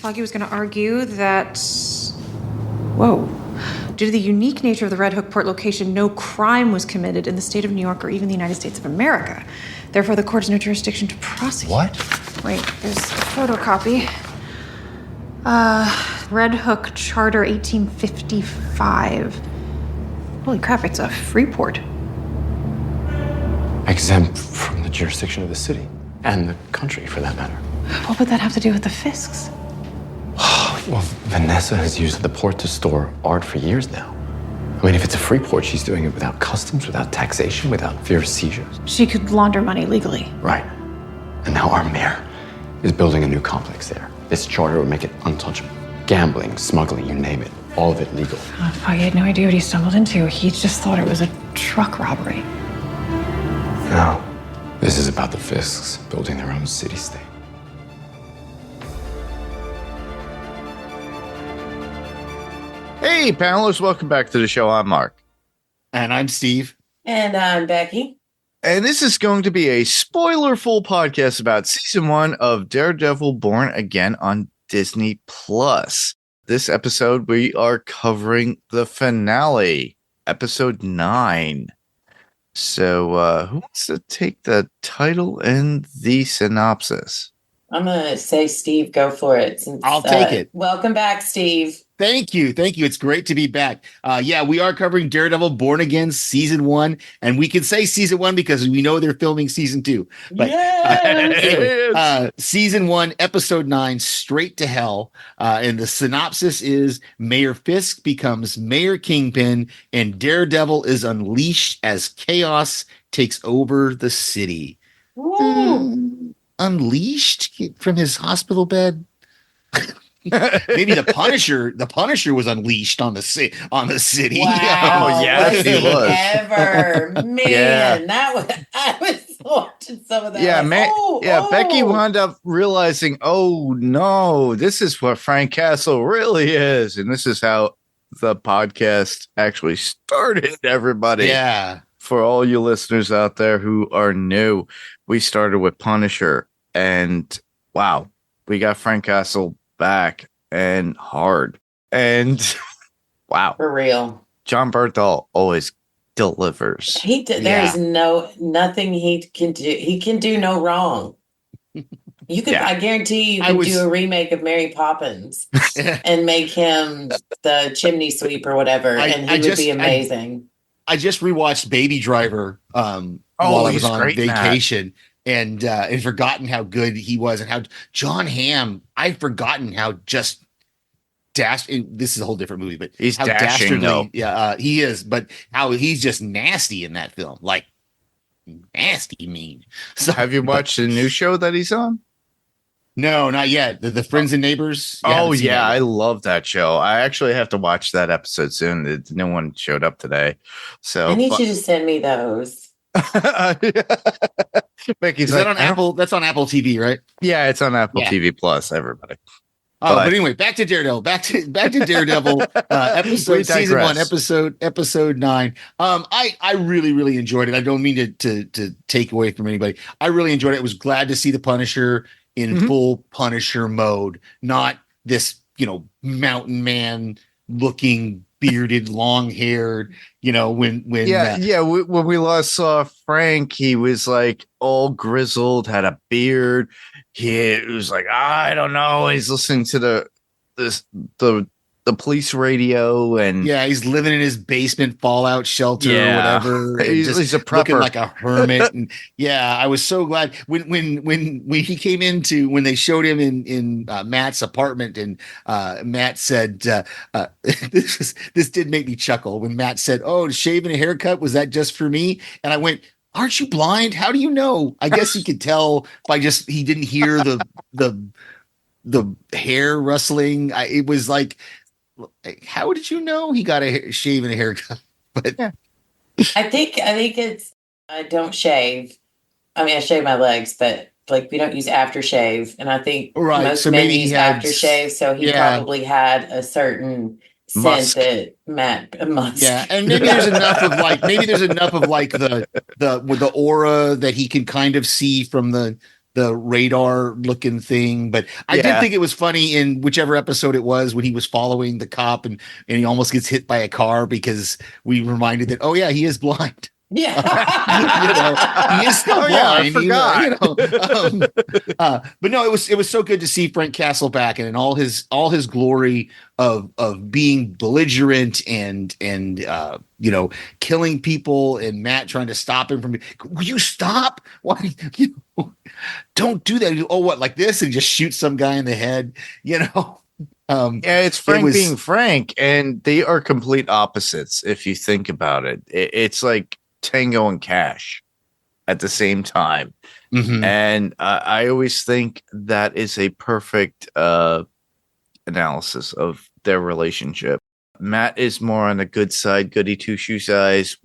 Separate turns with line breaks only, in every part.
Foggy was going to argue that, whoa, due to the unique nature of the Red Hook Port location, no crime was committed in the state of New York or even the United States of America. Therefore, the court has no jurisdiction to prosecute.
What?
Wait, there's a photocopy. Red Hook Charter 1855. Holy crap, it's a free port.
Exempt from the jurisdiction of the city and the country, for that matter.
What would that have to do with the Fisks?
Well, Vanessa has used the port to store art for years now. I mean, if it's a free port, she's doing it without customs, without taxation, without fear of seizures.
She could launder money legally.
Right. And now our mayor is building a new complex there. This charter would make it untouchable. Gambling, smuggling, you name it. All of it legal.
Foggy had no idea what he stumbled into. He just thought it was a truck robbery.
No. This is about the Fisks building their own city-state.
Hey, panelists, welcome back to the show. I'm Mark.
And I'm Steve.
And I'm Becky.
And this is going to be a spoiler-full podcast about season 1 of Daredevil Born Again on Disney+. This episode, we are covering the finale, episode 9. So, who wants to take the title and the synopsis?
I'm going to say, Steve, go for it.
I'll take it.
Welcome back, Steve.
Thank you. It's great to be back. We are covering Daredevil Born Again season 1, and we can say season 1 because we know they're filming season 2. But anyway, season 1, episode 9, Straight to Hell. And the synopsis is Mayor Fisk becomes Mayor Kingpin, and Daredevil is unleashed as chaos takes over the city. Unleashed from his hospital bed. Maybe the Punisher was unleashed on the city.
Wow.
Oh, yes, he was.
Ever. Man, I was watching some of that.
Yeah,
like,
Becky wound up realizing, oh no, this is what Frank Castle really is. And this is how the podcast actually started, everybody.
Yeah.
For all you listeners out there who are new, we started with Punisher, and wow, we got Frank Castle back and hard, and wow,
for real.
John Bernthal always delivers.
There's nothing he can do. He can do no wrong. You could, I guarantee you could do a remake of Mary Poppins and make him the chimney sweep or whatever, and he would be amazing.
I just rewatched Baby Driver while I was on vacation, and forgotten how good he was, and how John Hamm. I'd forgotten how just this is a whole different movie, but
he's
how
dashing, though.
He is, but how he's just nasty in that film, like nasty mean. So,
have you watched the new show that he's on?
No, not yet. The Friends and Neighbors.
I love that show. I actually have to watch that episode soon. No one showed up today, so
I need you to send me those.
Becky's
is that on Apple? That's on Apple TV, right?
Yeah, it's on Apple TV Plus. Everybody.
But anyway, back to Daredevil. Back to Daredevil. Season 1, episode 9. I really enjoyed it. I don't mean to take away from anybody. I really enjoyed it. I was glad to see the Punisher in full Punisher mode, not this, mountain man looking, bearded, long-haired, when we last saw Frank, he was like all grizzled, had a beard. He was like, I don't know. He's listening to the police radio, and he's living in his basement fallout shelter or whatever.
He's a prepper,
looking like a hermit. And I was so glad when he came into, when they showed him in Matt's apartment, and Matt said, this did make me chuckle when Matt said, "Oh, shaving a haircut, was that just for me?" And I went, "Aren't you blind? How do you know?" I guess he could tell by he didn't hear the hair rustling. It was like, how did you know he got a shave and a haircut? But
I think it's, I don't shave. I mean, I shave my legs, but like we don't use aftershave, and I think most men use aftershave, so he probably had a certain scent that Matt must.
Yeah, and maybe there's enough of the aura that he can kind of see from the radar looking thing. But I did think it was funny in whichever episode it was when he was following the cop and he almost gets hit by a car because we reminded that, oh yeah, he is blind.
Yeah.
He is still blind.
Yeah, I forgot.
But no, it was so good to see Frank Castle back and in all his glory of being belligerent and killing people, and Matt trying to stop him from. Will you stop? Why? Don't do that. Oh, what, like this? And just shoot some guy in the head.
It's Frank being Frank, and they are complete opposites if you think about it. It's like Tango and Cash at the same time.
Mm-hmm.
And I always think that is a perfect analysis of their relationship. Matt is more on the good side, goody two shoe size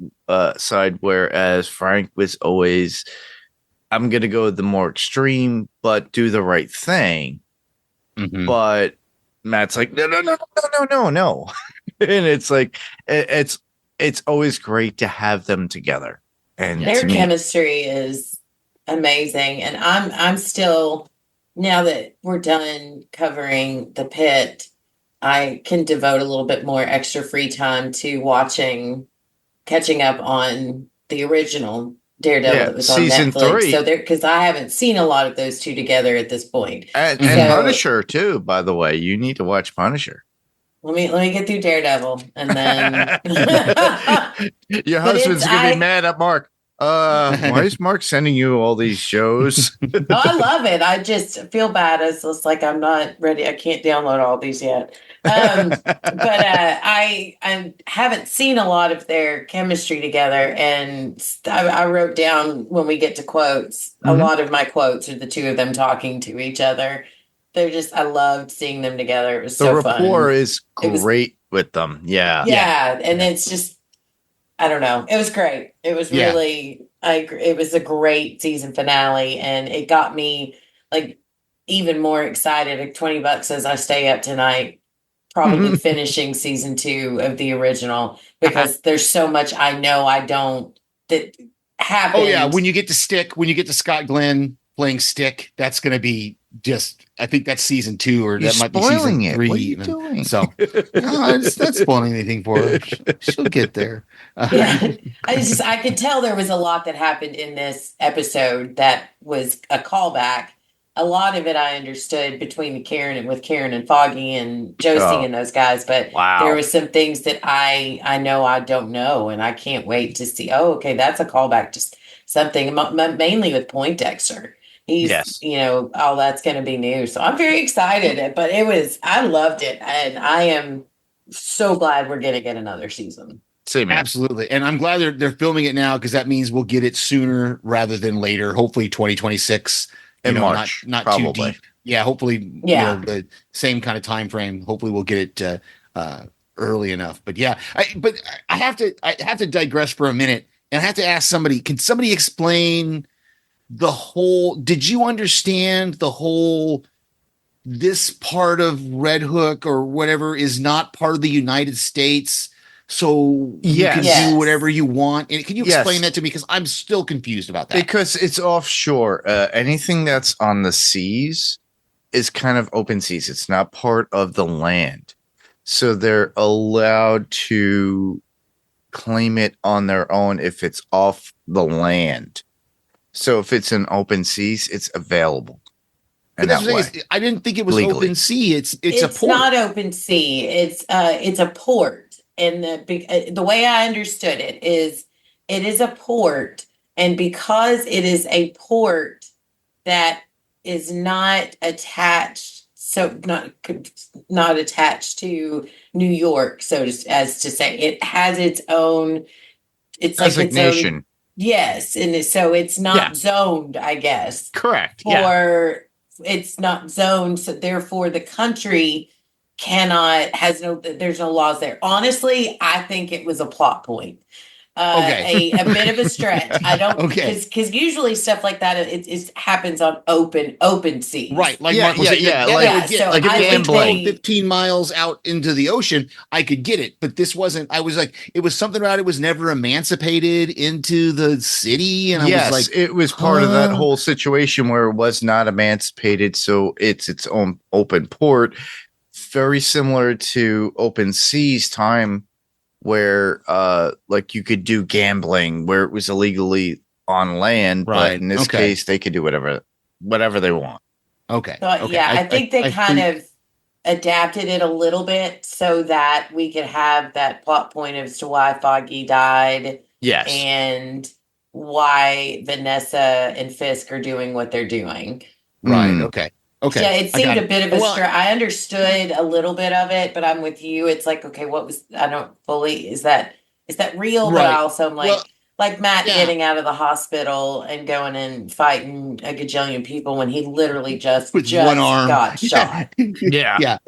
side, whereas Frank was always, I'm going to go the more extreme, but do the right thing.
Mm-hmm.
But Matt's like, no. And it's like, it's always great to have them together. And
their chemistry is amazing. And I'm still, now that we're done covering the pit, I can devote a little bit more extra free time to catching up on the original Daredevil that was on
season
Netflix.
3.
So because I haven't seen a lot of those two together at this point.
And Punisher too, by the way. You need to watch Punisher.
Let me get through Daredevil, and then
your husband's gonna be mad at Mark. Why is Mark sending you all these shows?
I love it. I just feel bad. It's just like I'm not ready. I can't download all these yet. But I haven't seen a lot of their chemistry together, and I wrote down when we get to quotes. Mm-hmm. A lot of my quotes are the two of them talking to each other. They're just, I loved seeing them together. It was so fun.
The rapport is great with them. Yeah.
And it's just, I don't know. It was great. It was really, it was a great season finale, and it got me like even more excited. Like $20 as I stay up tonight, probably finishing season 2 of the original, because there's so much I know I don't that happened.
Oh yeah. When you get to Scott Glenn playing Stick, that's going to be just, I think that's season 2, or
You're
that might be season 3.
What are you doing?
So it's not spoiling anything for her. She'll get there.
I could tell there was a lot that happened in this episode that was a callback. A lot of it I understood with Karen and Foggy and Josie and those guys, but there were some things that I know I don't know, and I can't wait to see. Oh, okay, that's a callback to something, mainly with Poindexter. He's, all that's going to be new. So I'm very excited, but I loved it. And I am so glad we're going to get another season.
Same,
absolutely. And I'm glad they're filming it now, because that means we'll get it sooner rather than later. Hopefully 2026
in March,
not
probably.
Too deep. Yeah. Hopefully, the same kind of time frame. Hopefully we'll get it early enough, but I have to digress for a minute, and I have to ask somebody, can somebody explain did you understand the whole, this part of Red Hook or whatever is not part of the United States, so you can do whatever you want? And can you explain that to me? Because I'm still confused about that.
Because it's offshore. Anything that's on the seas is kind of open seas. It's not part of the land. So they're allowed to claim it on their own if it's off the land. So if it's in open seas, it's available. And that way.
I didn't think it was legally. Open sea. It's a port.
It's not open sea. It's a port. And the way I understood it is a port. And because it is a port that is not attached, not attached to New York, so as to say, it has its own. It's
designation.
Like its own. Yes, and so it's not zoned, I guess.
Correct.
It's not zoned, so therefore the country there's no laws there. Honestly, I think it was a plot point. a bit of a stretch. I don't because usually stuff like that it happens on open seas.
Right, like Mark was saying.
So
like if
I
you
think
15 miles out into the ocean, I could get it. But this wasn't. I was like, it was something about it was never emancipated into the city, and I was like,
it was part of that whole situation where it was not emancipated, so it's its own open port, very similar to open seas time, where like you could do gambling where it was illegally on land, but in this case they could do whatever they want.
I think they kind of adapted it a little bit so that we could have that plot point as to why Foggy died.
Yes.
And why Vanessa and Fisk are doing what they're doing.
Right. Okay.
Yeah, it seemed a bit of a stretch. I understood a little bit of it, but I'm with you. It's like, okay, I don't fully, is that real? Right. But also I'm like Matt getting out of the hospital and going and fighting a gajillion people when he literally just one arm got shot.
Yeah.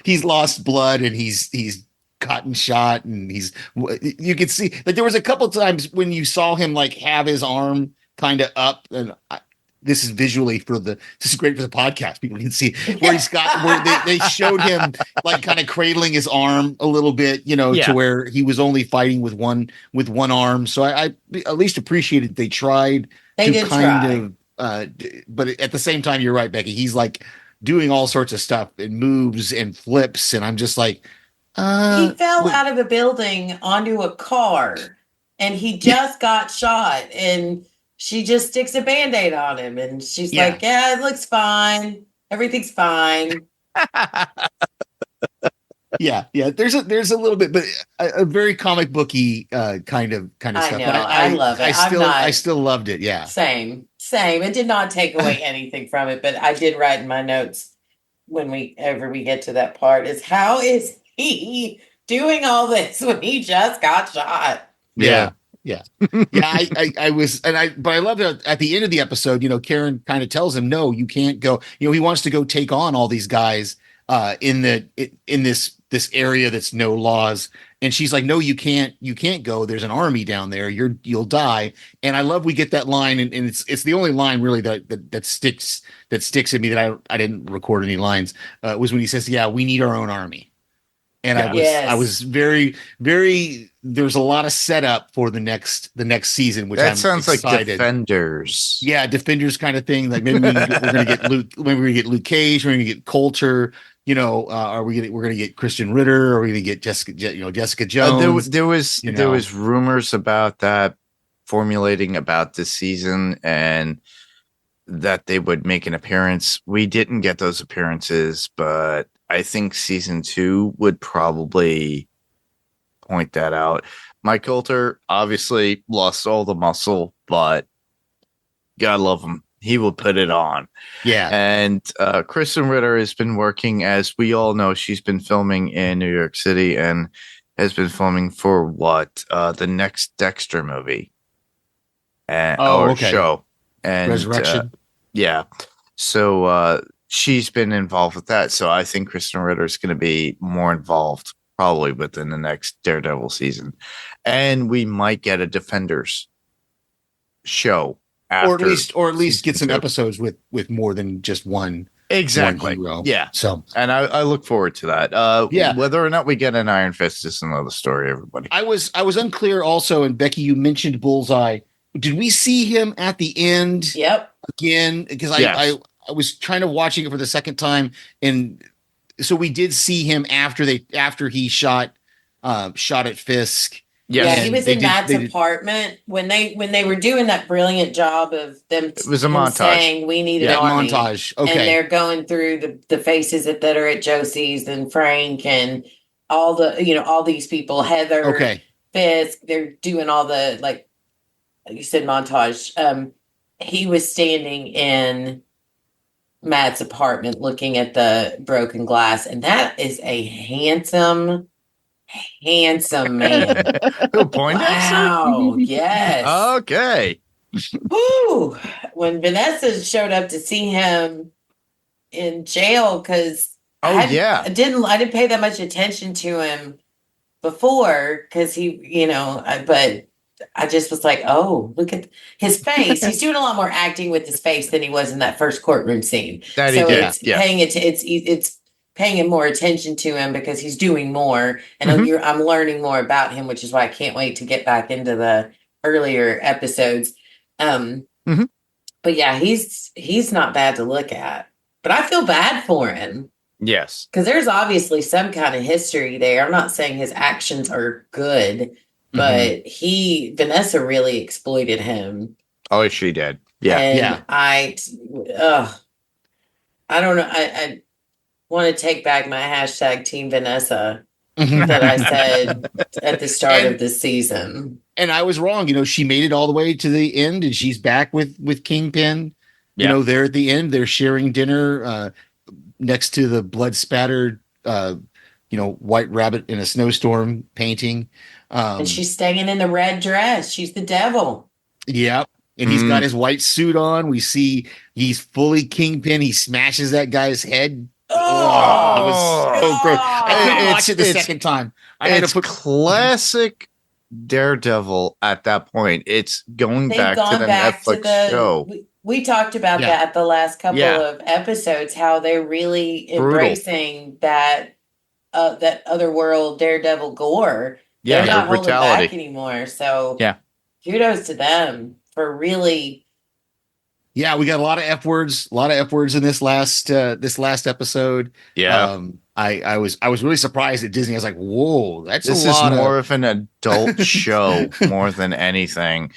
He's lost blood and he's gotten shot, and you could see like there was a couple times when you saw him like have his arm kind of up, and this is visually this is great for the podcast. People can see where they showed him like kind of cradling his arm a little bit, to where he was only fighting with one arm. So I at least appreciated they tried to kind of, but at the same time, you're right, Becky. He's like doing all sorts of stuff and moves and flips. And I'm just like,
he fell out of a building onto a car and he just got shot, and she just sticks a Band-Aid on him, and she's like, yeah, it looks fine. Everything's fine.
Yeah. There's a little bit, but a very comic booky kind of stuff.
I know. I love it.
I still loved it. Yeah.
Same. It did not take away anything from it, but I did write in my notes whenever we get to that part is how is he doing all this when he just got shot?
Yeah. I was, but I love it at the end of the episode, Karen kind of tells him, no, you can't go, he wants to go take on all these guys in this area that's no laws. And she's like, no, you can't go. There's an army down there. You'll die. And I love, we get that line. And it's the only line really that sticks in me that I didn't record any lines, was when he says, yeah, we need our own army. And I was very, very, there's a lot of setup for the next season, which
that sounds excited. Like Defenders.
Yeah, Defenders kind of thing. Like maybe we're gonna get Luke Cage, we're gonna get Coulter. We're gonna get Christian Ritter, or we're gonna get Jessica Jones.
There was rumors about that formulating about this season, and that they would make an appearance. We didn't get those appearances, but I think season 2 would probably point that out. Mike Coulter obviously lost all the muscle, but gotta love him. He will put it on.
Yeah.
And Kristen Ritter has been working, as we all know, she's been filming in New York City and has been filming for the next Dexter movie show. And
Resurrection.
Yeah. So she's been involved with that. So I think Kristen Ritter is going to be more involved probably within the next Daredevil season. And we might get a Defenders show.
Or at least get some episodes with more than just one.
Exactly.
One hero.
Yeah.
So,
and I look forward to that. Whether or not we get an Iron Fist is another story, everybody.
I was unclear also, and Becky, you mentioned Bullseye. Did we see him at the end?
Yep.
Again, because I was trying to watching it for the second time, and so we did see him after he shot at Fisk.
Yeah, he was in Matt's apartment when they were doing that brilliant job of them.
It was a montage
saying we need an army.
Montage. Okay,
and they're going through the faces that are at Josie's and Frank and all all these people. Heather, Fisk. They're doing all the, like you said, montage. He was standing in Matt's apartment looking at the broken glass, and that is a handsome man. Wow. Yes.
Okay.
Woo. When Vanessa showed up to see him in jail, because I didn't pay that much attention to him before because but I just was like, oh, look at his face. He's doing a lot more acting with his face than he was in that first courtroom scene.
That
so
he did.
It's paying it. It's paying him more attention to him because he's doing more, and I'm learning more about him, which is why I can't wait to get back into the earlier episodes. But yeah, he's not bad to look at. But I feel bad for him.
Yes.
Because there's obviously some kind of history there. I'm not saying his actions are good, but Vanessa really exploited him.
Oh, she did. Yeah.
And I don't know. I want to take back my hashtag Team Vanessa that I said at the start of this season.
And I was wrong. She made it all the way to the end, and she's back with Kingpin. They're at the end. They're sharing dinner next to the blood spattered, white rabbit in a snowstorm painting.
And she's staying in the red dress. She's the devil.
Yep. And he's got his white suit on. We see he's fully Kingpin. He smashes that guy's head. Oh, it was so gross. I couldn't watch it the second time. I had to put
classic Daredevil at that point. It's going back to the Netflix show.
We talked about that the last couple of episodes, how they're really embracing that otherworld Daredevil gore.
Yeah,
they're not holding back anymore. So kudos to them for really.
Yeah, we got a lot of F words in this last episode.
Yeah.
I was really surprised at Disney. I was like, whoa, this
is more of an adult show more than anything.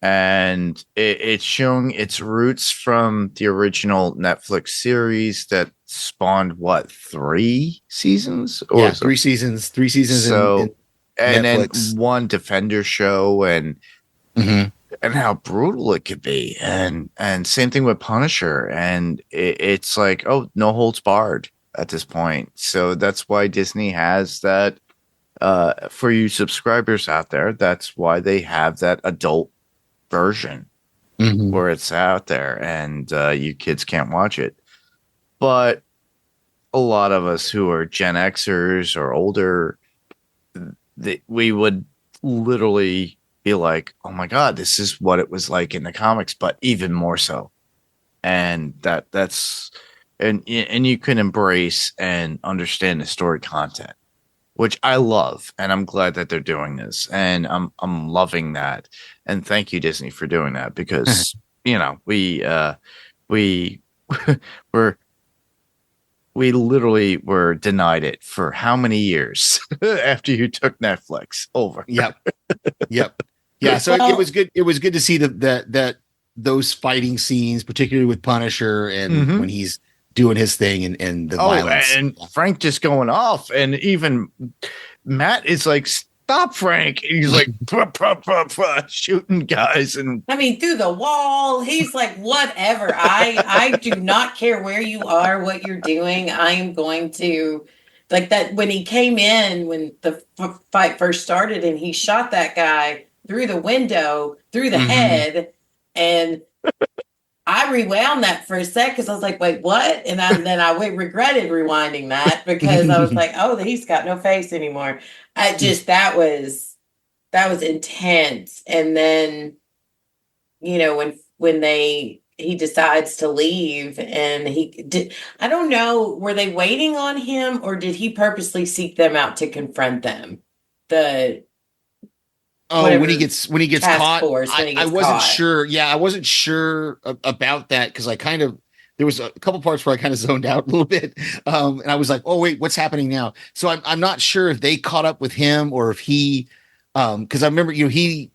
And it's showing its roots from the original Netflix series that spawned 3 seasons? Or
3 seasons. 3 seasons.
So, and
Netflix.
then one Defender show and how brutal it could be. And same thing with Punisher. And it's like, oh, no holds barred at this point. So that's why Disney has that for you subscribers out there. That's why they have that adult version where it's out there and you kids can't watch it. But a lot of us who are Gen Xers or older, we would literally be like, oh my God, this is what it was like in the comics, but even more so. And that's you can embrace and understand the story content, which I love, and I'm glad that they're doing this, and I'm loving that. And thank you, Disney, for doing that, because we literally were denied it for how many years after you took Netflix over.
Yep. Yeah. So it was good. It was good to see that those fighting scenes, particularly with Punisher and when he's doing his thing and the violence.
And Frank just going off, and even Matt is like, stop, Frank. And he's like shooting guys, and
I mean through the wall. He's like, whatever. I do not care where you are, what you're doing. I am going to like that. When he came in, when the fight first started, and he shot that guy through the window, through the head, and I rewound that for a sec because I was like, wait, what? And then I regretted rewinding that because I was like, oh, he's got no face anymore. That was intense. And then, when he decides to leave and I don't know, were they waiting on him or did he purposely seek them out to confront them?
When he gets caught, I wasn't
caught.
sure. Yeah, I wasn't sure about that because there was a couple parts where I kind of zoned out a little bit, and I was like, "Oh wait, what's happening now?" So I'm not sure if they caught up with him or if he, because I remember he's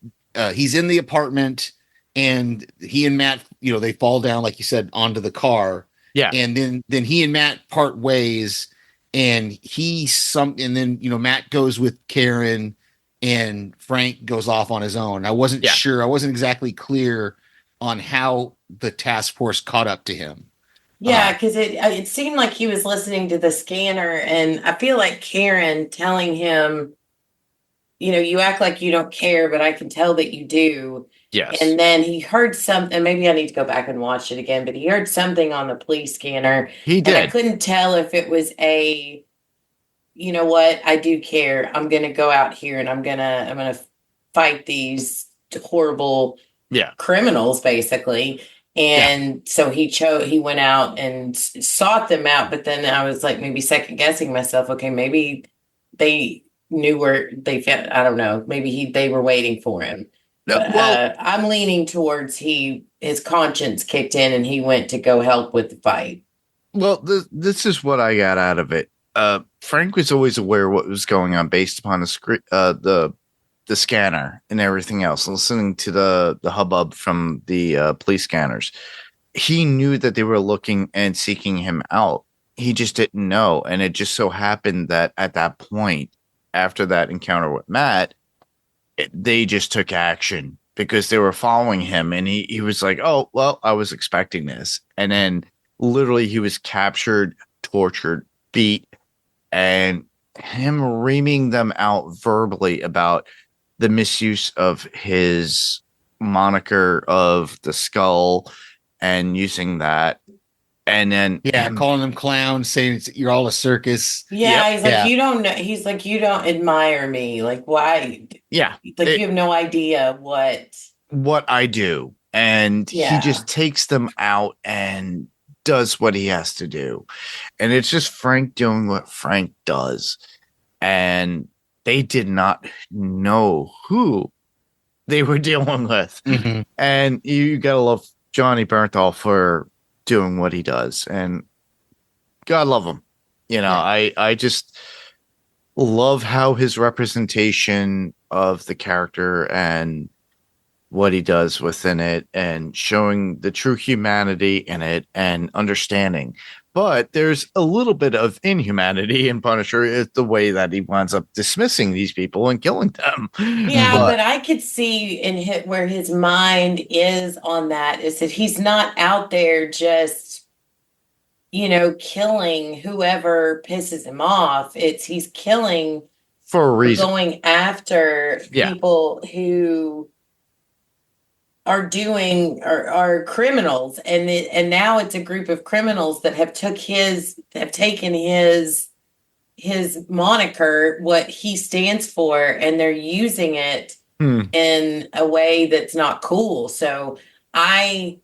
in the apartment and he and Matt, they fall down like you said onto the car, and then he and Matt part ways, and then Matt goes with Karen. And Frank goes off on his own. I wasn't sure. I wasn't exactly clear on how the task force caught up to him.
Yeah, because it seemed like he was listening to the scanner, and I feel like Karen telling him, you act like you don't care, but I can tell that you do.
Yes.
And then he heard something. Maybe I need to go back and watch it again. But he heard something on the police scanner.
He did.
And I couldn't tell if it was you know what? I do care. I'm going to go out here and I'm going to fight these horrible criminals, basically. And so he went out and sought them out. But then I was like, maybe second guessing myself. Okay, maybe they knew where they found, I don't know. Maybe they were waiting for him. But I'm leaning towards his conscience kicked in and he went to go help with the fight.
Well, this is what I got out of it. Frank was always aware of what was going on based upon the scanner and everything else, listening to the hubbub from the police scanners. He knew that they were looking and seeking him out. He just didn't know. And it just so happened that at that point, after that encounter with Matt, they just took action because they were following him. And he was like, oh, well, I was expecting this. And then literally he was captured, tortured, beat, and him reaming them out verbally about the misuse of his moniker of the skull and using that. And then
calling them clowns, saying you're all a circus.
He's like, you don't know. He's like, you don't admire me. Like, why?
Yeah.
Like, you have no idea what
I do. And he just takes them out and does what he has to do. And it's just Frank doing what Frank does. And they did not know who they were dealing with. Mm-hmm. And you gotta love Johnny Bernthal for doing what he does. And God love him. You know, I just love how his representation of the character and what he does within it and showing the true humanity in it and understanding. But there's a little bit of inhumanity in Punisher, is the way that he winds up dismissing these people and killing them.
Yeah, but I could see where his mind is on that is that he's not out there just, killing whoever pisses him off. He's killing
for a reason,
going after people who are criminals, and now it's a group of criminals that have taken his moniker, what he stands for, and they're using it in a way that's not cool. So I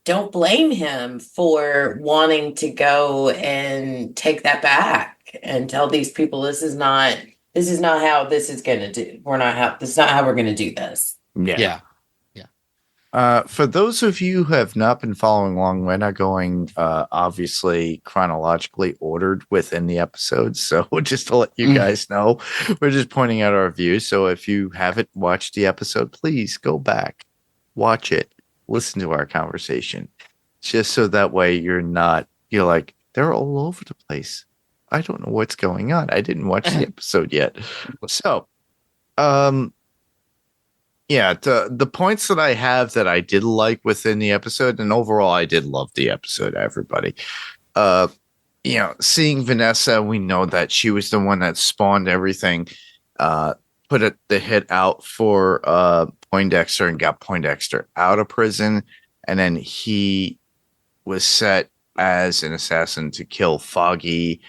don't blame him for wanting to go and take that back and tell these people this is not how this is going to do. This is not how we're going to do this.
Yeah. For those of you who have not been following along, we're not going obviously chronologically ordered within the episodes. So just to let you guys know, we're just pointing out our views. So if you haven't watched the episode, please go back, watch it, listen to our conversation. Just so that way you're like, they're all over the place. I don't know what's going on. I didn't watch the episode yet. So, the points that I have that I did like within the episode, and overall I did love the episode, everybody. Seeing Vanessa, we know that she was the one that spawned everything, put the hit out for Poindexter and got Poindexter out of prison, and then he was set as an assassin to kill Foggy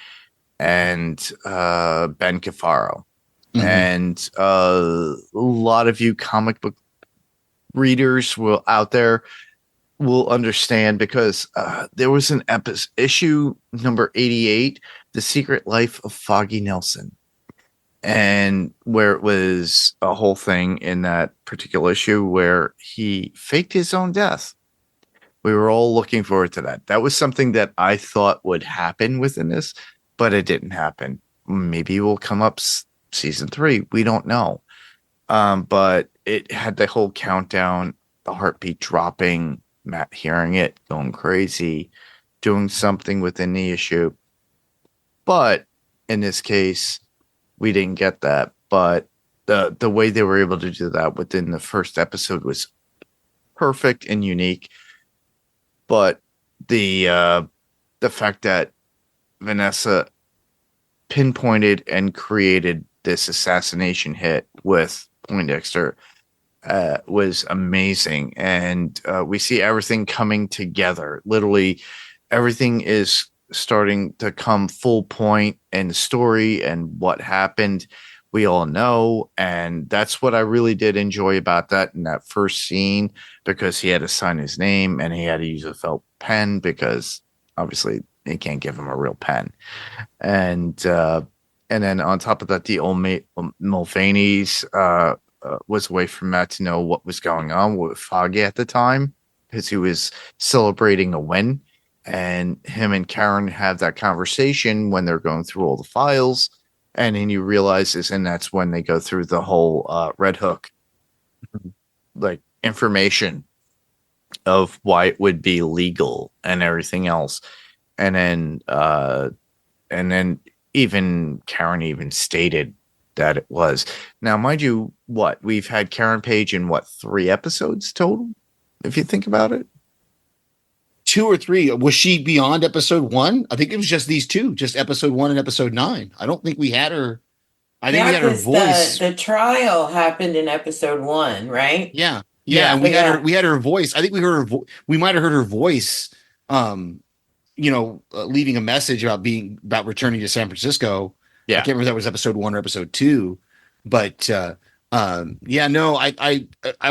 and Ben Cafaro. Mm-hmm. And a lot of you comic book readers out there will understand because there was an issue number 88, The Secret Life of Foggy Nelson, and where it was a whole thing in that particular issue where he faked his own death. We were all looking forward to that. That was something that I thought would happen within this, but it didn't happen. Maybe it will come up season 3, we don't know, but it had the whole countdown, the heartbeat dropping, Matt hearing it, going crazy, doing something within the issue. But in this case, we didn't get that. But the way they were able to do that within the first episode was perfect and unique. But the fact that Vanessa pinpointed and created this assassination hit with Poindexter was amazing. And we see everything coming together. Literally, everything is starting to come full point in the story, and what happened we all know. And that's what I really did enjoy about that in that first scene, because he had to sign his name and he had to use a felt pen because obviously they can't give him a real pen. And then on top of that, the old Mulvaney's was away from Matt to know what was going on with Foggy at the time, because he was celebrating a win. And him and Karen have that conversation when they're going through all the files. And then you realize this, and that's when they go through the whole Red Hook, like, information of why it would be legal and everything else. And then even Karen even stated that it was. Now, mind you, we've had Karen Page in 3 episodes total, if you think about it.
2 or 3. Was she beyond episode 1? I think it was just these 2, just episode 1 and episode 9. I don't think we had her. I think we had her voice.
The trial happened in episode 1, right?
Yeah. And we had her voice. I think we heard her. We might have heard her voice. Leaving a message about returning to San Francisco.
Yeah.
I can't remember if that was episode 1 or episode 2, but I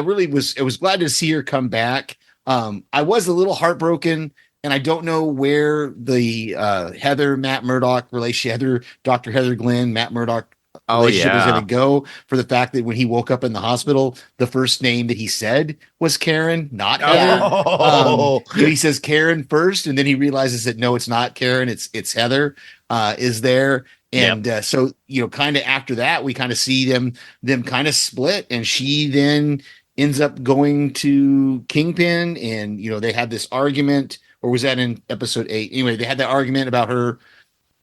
really was glad to see her come back. I was a little heartbroken, and I don't know where the Heather Matt Murdock relationship, Dr. Heather Glenn Matt Murdock relationship was going to go, for the fact that when he woke up in the hospital, the first name that he said was Karen, not Heather. He says Karen first, and then he realizes that no, it's not Karen, it's Heather is there. And so, kind of after that, we kind of see them kind of split, and she then ends up going to Kingpin, and they had this argument, or was that in episode 8? Anyway, they had that argument about her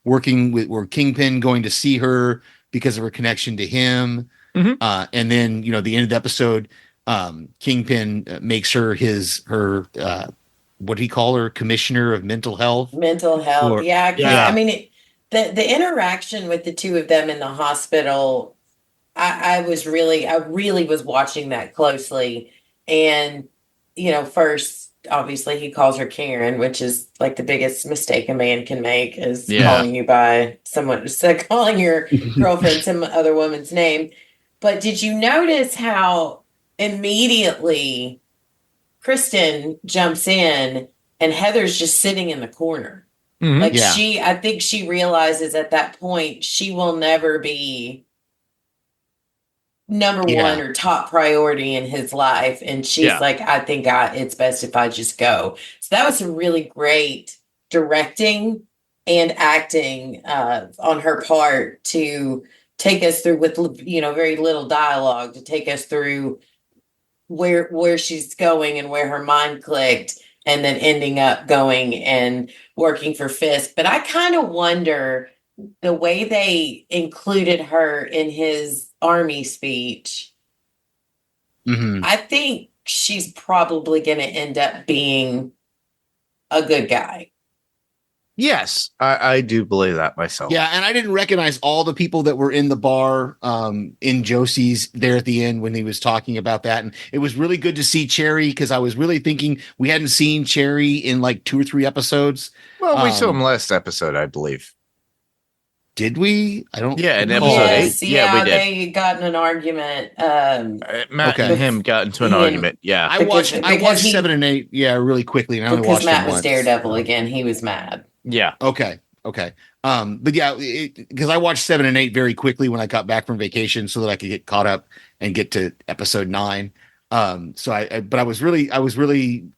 working with, or Kingpin going to see her because of her connection to him. Mm-hmm. And then, the end of the episode, Kingpin makes her what do you call her? Commissioner of mental health.
Yeah. I mean, the interaction with the two of them in the hospital, I really was watching that closely. And, first, obviously he calls her Karen, which is like the biggest mistake a man can make, is calling you by someone, calling your girlfriend some other woman's name. But did you notice how immediately Kristen jumps in and Heather's just sitting in the corner? Mm-hmm. I think she realizes at that point she will never be number one or top priority in his life. And she's like, I think it's best if I just go. So that was some really great directing and acting on her part, to take us through with, very little dialogue, to take us through where she's going and where her mind clicked, and then ending up going and working for Fisk. But I kind of wonder, the way they included her in his Army speech, mm-hmm. I think she's probably going to end up being a good guy.
Yes, I do believe that myself.
Yeah, and I didn't recognize all the people that were in the bar in Josie's there at the end when he was talking about that. And it was really good to see Cherry, because I was really thinking we hadn't seen Cherry in like 2 or 3 episodes.
Well, we saw him last episode, I believe.
Did we? I don't.
Yeah, in episode 8.
Yeah,
we did.
They got in an argument.
Matt and him got into an argument. Yeah,
I watched 7 and 8. Yeah, really quickly, and I only watched
Matt
them
was Daredevil again. He was mad.
Yeah.
Okay. But yeah, because I watched 7 and 8 very quickly when I got back from vacation, so that I could get caught up and get to episode 9. So I was really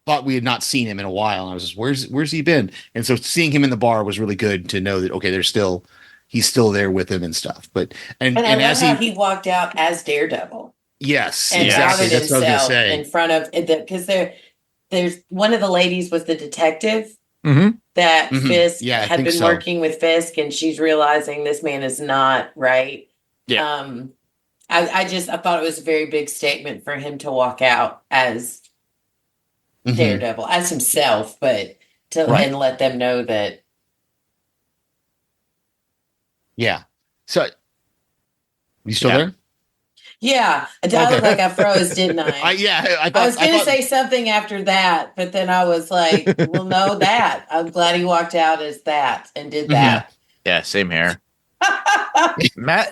thought we had not seen him in a while, and I was just, where's he been? And so seeing him in the bar was really good to know that, okay, he's still there with him and stuff. But and
as he walked out as Daredevil.
Yes,
and
exactly.
That's what I was gonna say. In front of, because there's one of the ladies was the detective. Mm-hmm. That Fisk had been working with Fisk, and she's realizing this man is not right. Yeah. I thought it was a very big statement for him to walk out as Daredevil, as himself, but and let them know that.
Yeah. So, you still there?
Yeah, I look like I froze, didn't I?
I
was going to say something after that, but then I was like, well, no, that. I'm glad he walked out as that and did that.
Yeah, same here. Matt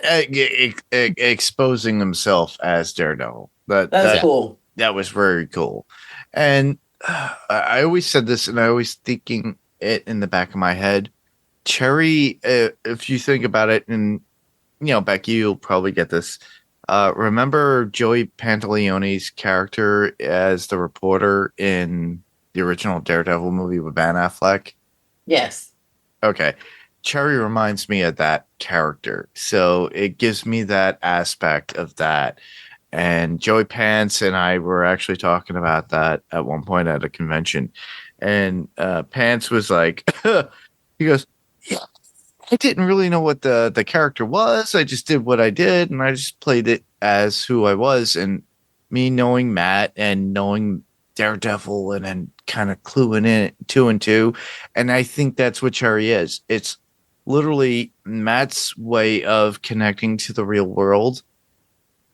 exposing himself as Daredevil.
That's cool.
That was very cool. And I always said this, and I always thinking it in the back of my head. Cherry, if you think about it, and Becky, you'll probably get this. Remember Joey Pantaleone's character as the reporter in the original Daredevil movie with Ben Affleck?
Yes.
Okay. Cherry reminds me of that character. So it gives me that aspect of that. And Joey Pants and I were actually talking about that at one point at a convention. And Pants was like, he goes, yeah, I didn't really know what the character was. I just did what I did, and I just played it as who I was. And me knowing Matt and knowing Daredevil and then kind of cluing in 2 and 2. And I think that's what Cherry is. It's literally Matt's way of connecting to the real world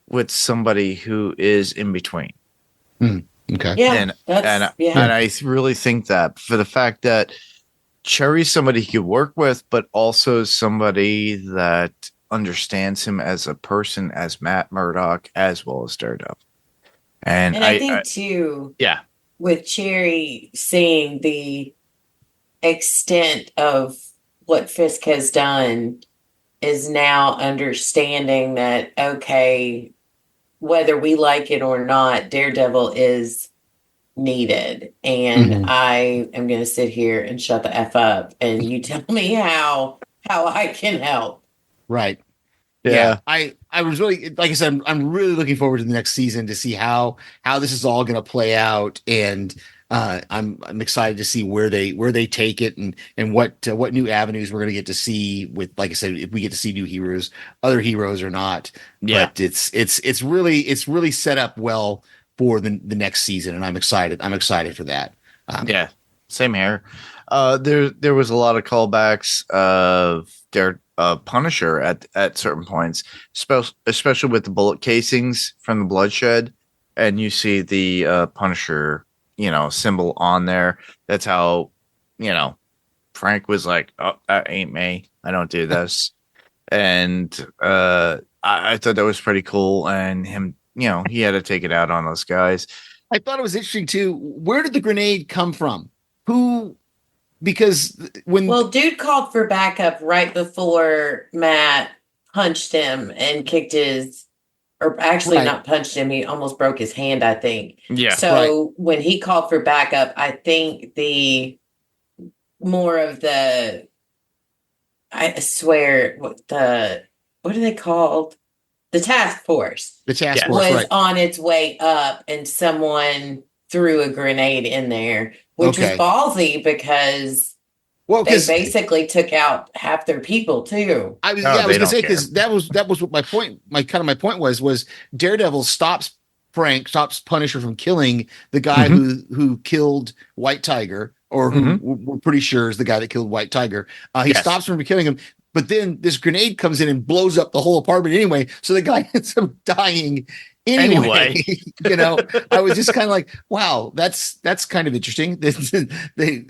with somebody who is in between.
Okay.
Yeah.
And I really think that for the fact that Cherry's somebody he could work with, but also somebody that understands him as a person, as Matt Murdock, as well as Daredevil. And
I think too, with Cherry seeing the extent of what Fisk has done is now understanding that, okay, whether we like it or not, Daredevil is needed. And I am going to sit here and shut the F up and you tell me how I can help.
Right. Yeah. I was really, like I said, I'm really looking forward to the next season to see how this is all going to play out. And I'm excited to see where they take it and what new avenues we're going to get to see with, like I said, if we get to see new heroes, other heroes or not. Yeah. But it's really set up well for the next season, and I'm excited for that.
Same here. There was a lot of callbacks of their Punisher at certain points, especially with the bullet casings from the bloodshed, and you see the Punisher symbol on there. That's how Frank was like, oh, that ain't me, I don't do this. And I thought that was pretty cool, and him, he had to take it out on those guys.
I thought it was interesting too. Where did the grenade come from? Because
dude called for backup right before Matt punched him and kicked not punched him. He almost broke his hand, I think.
Yeah.
So when he called for backup, I think I swear, what are they called? The task force.
The task force
was on its way up, and someone threw a grenade in there, which was ballsy because they basically took out half their people too.
I was going to say, because that was what my point. My point was Daredevil stops Punisher from killing the guy who killed White Tiger, or who we're pretty sure is the guy that killed White Tiger. He stops him from killing him. But then this grenade comes in and blows up the whole apartment anyway. So the guy ends up dying anyway. I was just kind of like, wow, that's kind of interesting. They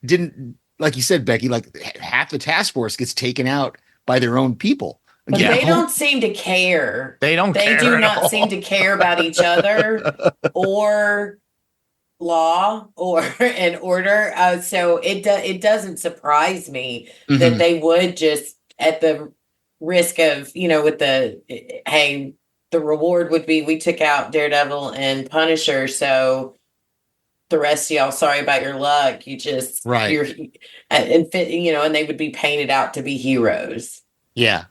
didn't, like you said, Becky, like half the task force gets taken out by their own people.
But they don't seem to care.
They do
not seem to care about each other or law or an order. So it doesn't surprise me that they would just, at the risk of, with the reward would be we took out Daredevil and Punisher, so the rest of y'all, sorry about your luck. You just you're and they would be painted out to be heroes.
Yeah.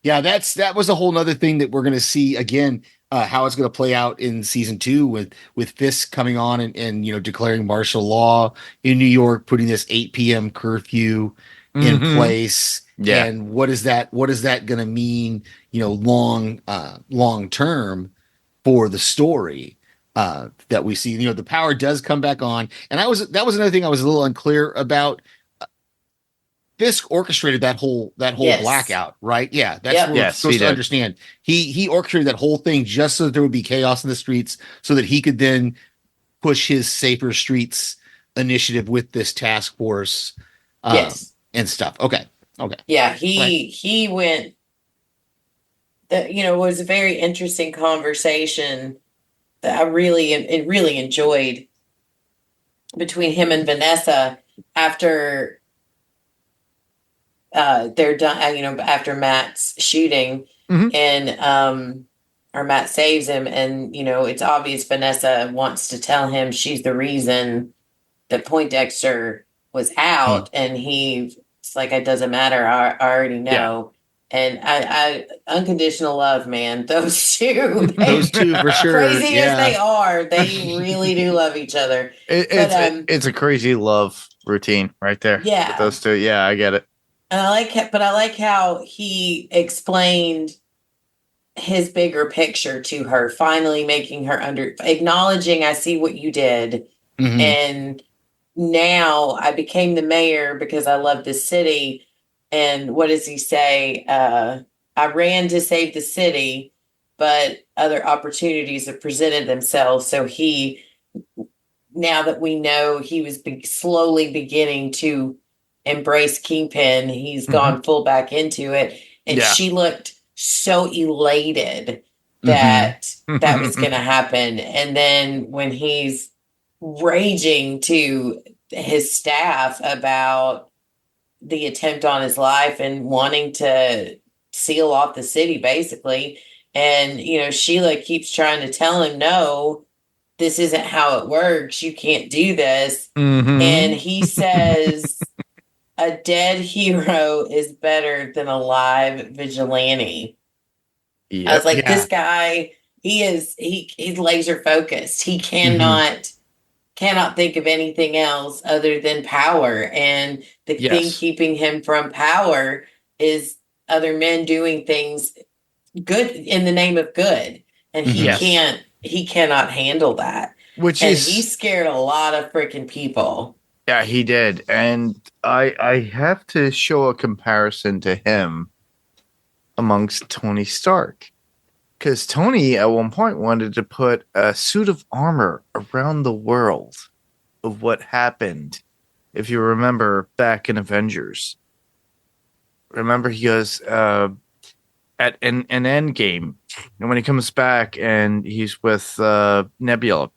That was a whole nother thing that we're going to see again. How it's going to play out in season 2 with Fisk coming on and declaring martial law in New York, putting this 8 p.m. curfew in place. Yeah. And what is that going to mean, long term for the story that we see? The power does come back on. And that was another thing I was a little unclear about. Fisk orchestrated that whole blackout, right? Yeah, that's what we're supposed to understand. He orchestrated that whole thing just so that there would be chaos in the streets, so that he could then push his Safer Streets initiative with this task force, and stuff. Okay.
Yeah, he went. It was a very interesting conversation that I really enjoyed between him and Vanessa after they're done. After Matt's shooting, and or Matt saves him, and it's obvious Vanessa wants to tell him she's the reason that Poindexter was out, and he's like, it doesn't matter. I already know. And I unconditional love, man. Those two
for sure.
Crazy as they are, they really do love each other.
It's a crazy love routine right there.
Yeah,
with those two. Yeah, I get it.
And I like how he explained his bigger picture to her, finally making her acknowledging, I see what you did, and now I became the mayor because I love this city. And what does he say? I ran to save the city, but other opportunities have presented themselves. So now that we know he was slowly beginning to embrace Kingpin, he's gone full back into it. And she looked so elated that that was going to happen. And then when he's raging to his staff about the attempt on his life and wanting to seal off the city, basically. And, Sheila keeps trying to tell him, no, this isn't how it works. You can't do this. And he says, a dead hero is better than a live vigilante. Yep. I was like, this guy, he's laser focused. He cannot think of anything else other than power. And the thing keeping him from power is other men doing things good in the name of good. And he cannot handle that. He scared a lot of freaking people.
Yeah, he did. And I have to show a comparison to him amongst Tony Stark. Because Tony, at one point, wanted to put a suit of armor around the world of what happened. If you remember back in Avengers. Remember, he goes at an Endgame. And when he comes back and he's with Nebula,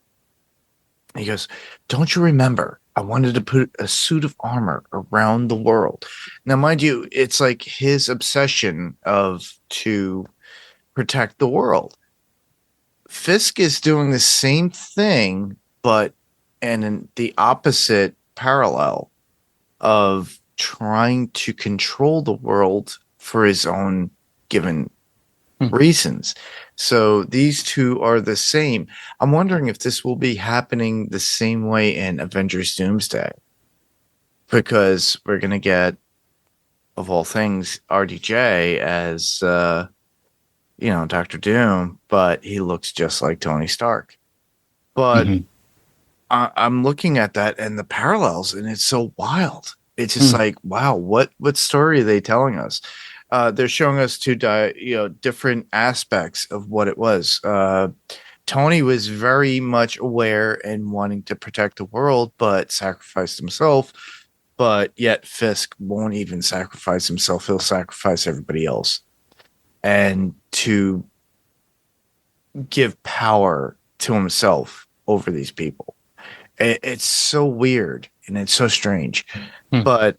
he goes, don't you remember? I wanted to put a suit of armor around the world. Now, mind you, it's like his obsession to protect the world. Fisk is doing the same thing, but in the opposite parallel of trying to control the world for his own given reasons. So these two are the same. I'm wondering if this will be happening the same way in Avengers Doomsday, because we're going to get, of all things, RDJ as Dr. Doom, but he looks just like Tony Stark. But I'm looking at that and the parallels, and it's so wild. It's just like, wow, what story are they telling us? They're showing us two different aspects of what it was. Tony was very much aware and wanting to protect the world, but sacrificed himself. But yet Fisk won't even sacrifice himself. He'll sacrifice everybody else. And to give power to himself over these people. It's so weird and it's so strange. But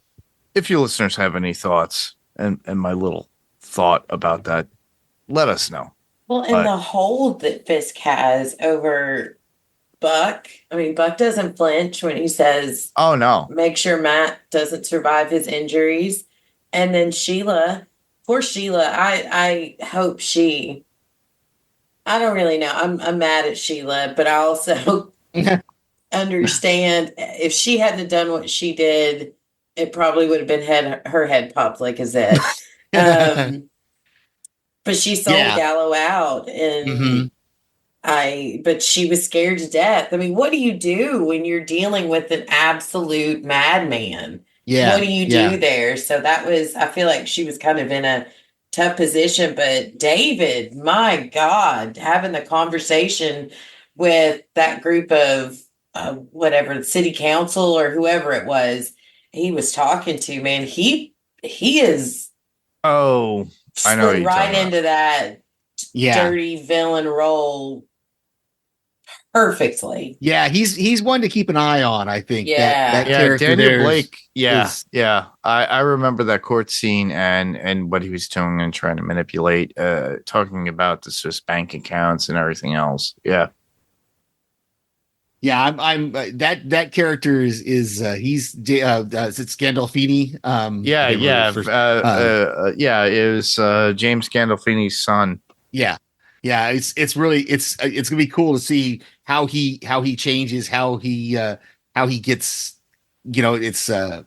if you listeners have any thoughts and my little thought about that, let us know.
Well, and the hold that Fisk has over Buck. I mean, Buck doesn't flinch when he says,
oh, no,
make sure Matt doesn't survive his injuries. And then Sheila, poor Sheila, I hope I don't really know. I'm mad at Sheila, but I also understand if she hadn't done what she did, it probably would have been her head popped like a zit. But she sold Gallo out, and but she was scared to death. I mean, what do you do when you're dealing with an absolute madman? what do you do there? So I feel like she was kind of in a tough position, but David, my God, having the conversation with that group of whatever, city council or whoever it was, he was talking to, man, he is
I know what you're
right into that dirty villain role perfectly.
Yeah, he's one to keep an eye on, I think.
Yeah.
That character
Daniel Blake. I remember that court scene and what he was doing and trying to manipulate, talking about the Swiss bank accounts and everything else. Yeah.
Yeah, I'm that character is he's it's Gandolfini.
It was James Gandolfini's son.
Yeah, it's really it's gonna be cool to see how he changes, how he gets, it's to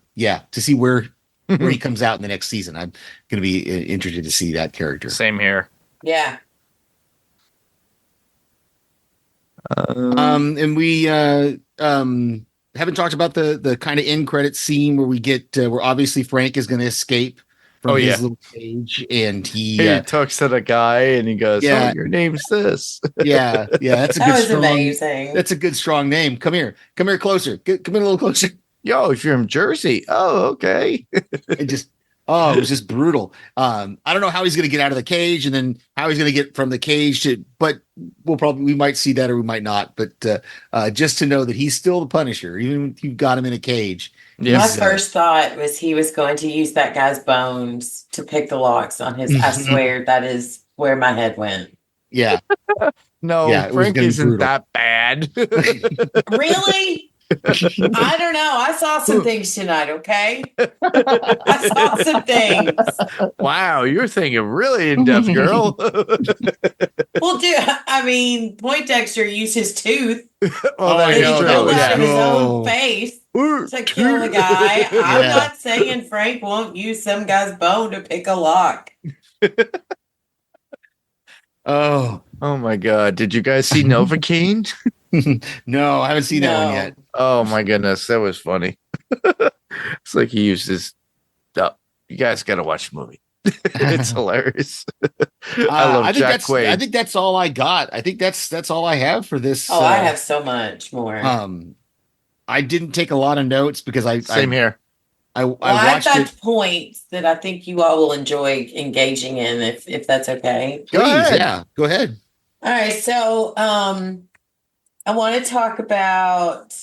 see where he comes out in the next season. I'm gonna be interested to see that character.
Same here.
Yeah.
And we haven't talked about the kind of end credit scene where we get where obviously Frank is going to escape from his little cage, and he
talks to the guy and he goes, "Oh, your name's this."
yeah, that's a
that
good
was
strong,
amazing.
That's a good strong name. Come here closer. Come in a little closer.
Yo, if you're from Jersey, oh, okay.
It was just brutal. I don't know how he's going to get out of the cage, and then how he's going to get from the cage but we might see that or we might not. But just to know that he's still the Punisher, even if you've got him in a cage.
My first thought was he was going to use that guy's bones to pick the locks on his. I swear that is where my head went.
Yeah.
No, Frank isn't that bad.
Really? I don't know. I saw some things tonight, okay? I saw some things.
Wow, you're thinking really in-depth, girl.
Well, Poindexter used his tooth.
Well,
he pulled out of his own face to kill the guy. I'm not saying Frank won't use some guy's bone to pick a lock.
Oh my God. Did you guys see Novocaine?
No, I haven't seen that one yet.
Oh my goodness, that was funny. It's like he used his. You guys got to watch the movie. It's hilarious. I love Jack Quaid.
I think that's all I got. I think that's all I have for this.
I have so much more.
I didn't take a lot of notes because
same here.
I've got points that I think you all will enjoy engaging in, if that's okay.
Please, yeah, go ahead.
All right, so I want to talk about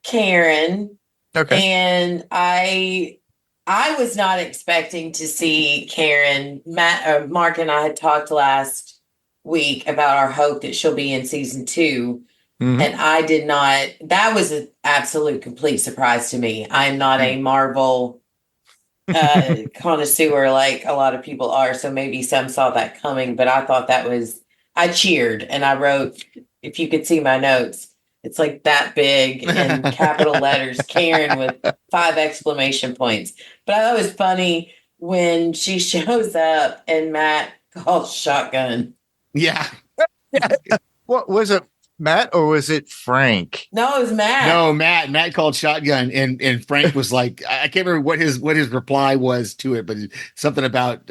Karen.
Okay.
And I was not expecting to see Karen. Mark and I had talked last week about our hope that she'll be in season 2. Mm-hmm. And I did not. That was an absolute complete surprise to me. I'm not a Marvel connoisseur like a lot of people are. So maybe some saw that coming, but I thought I cheered and I wrote, if you could see my notes, it's like that big in capital letters, Karen with 5 exclamation points. But I thought it was funny when she shows up and Matt calls shotgun.
Yeah.
What was it? Matt or was it Frank?
No, it was Matt.
No, Matt. Matt called shotgun, and Frank was like, I can't remember what his reply was to it, but something about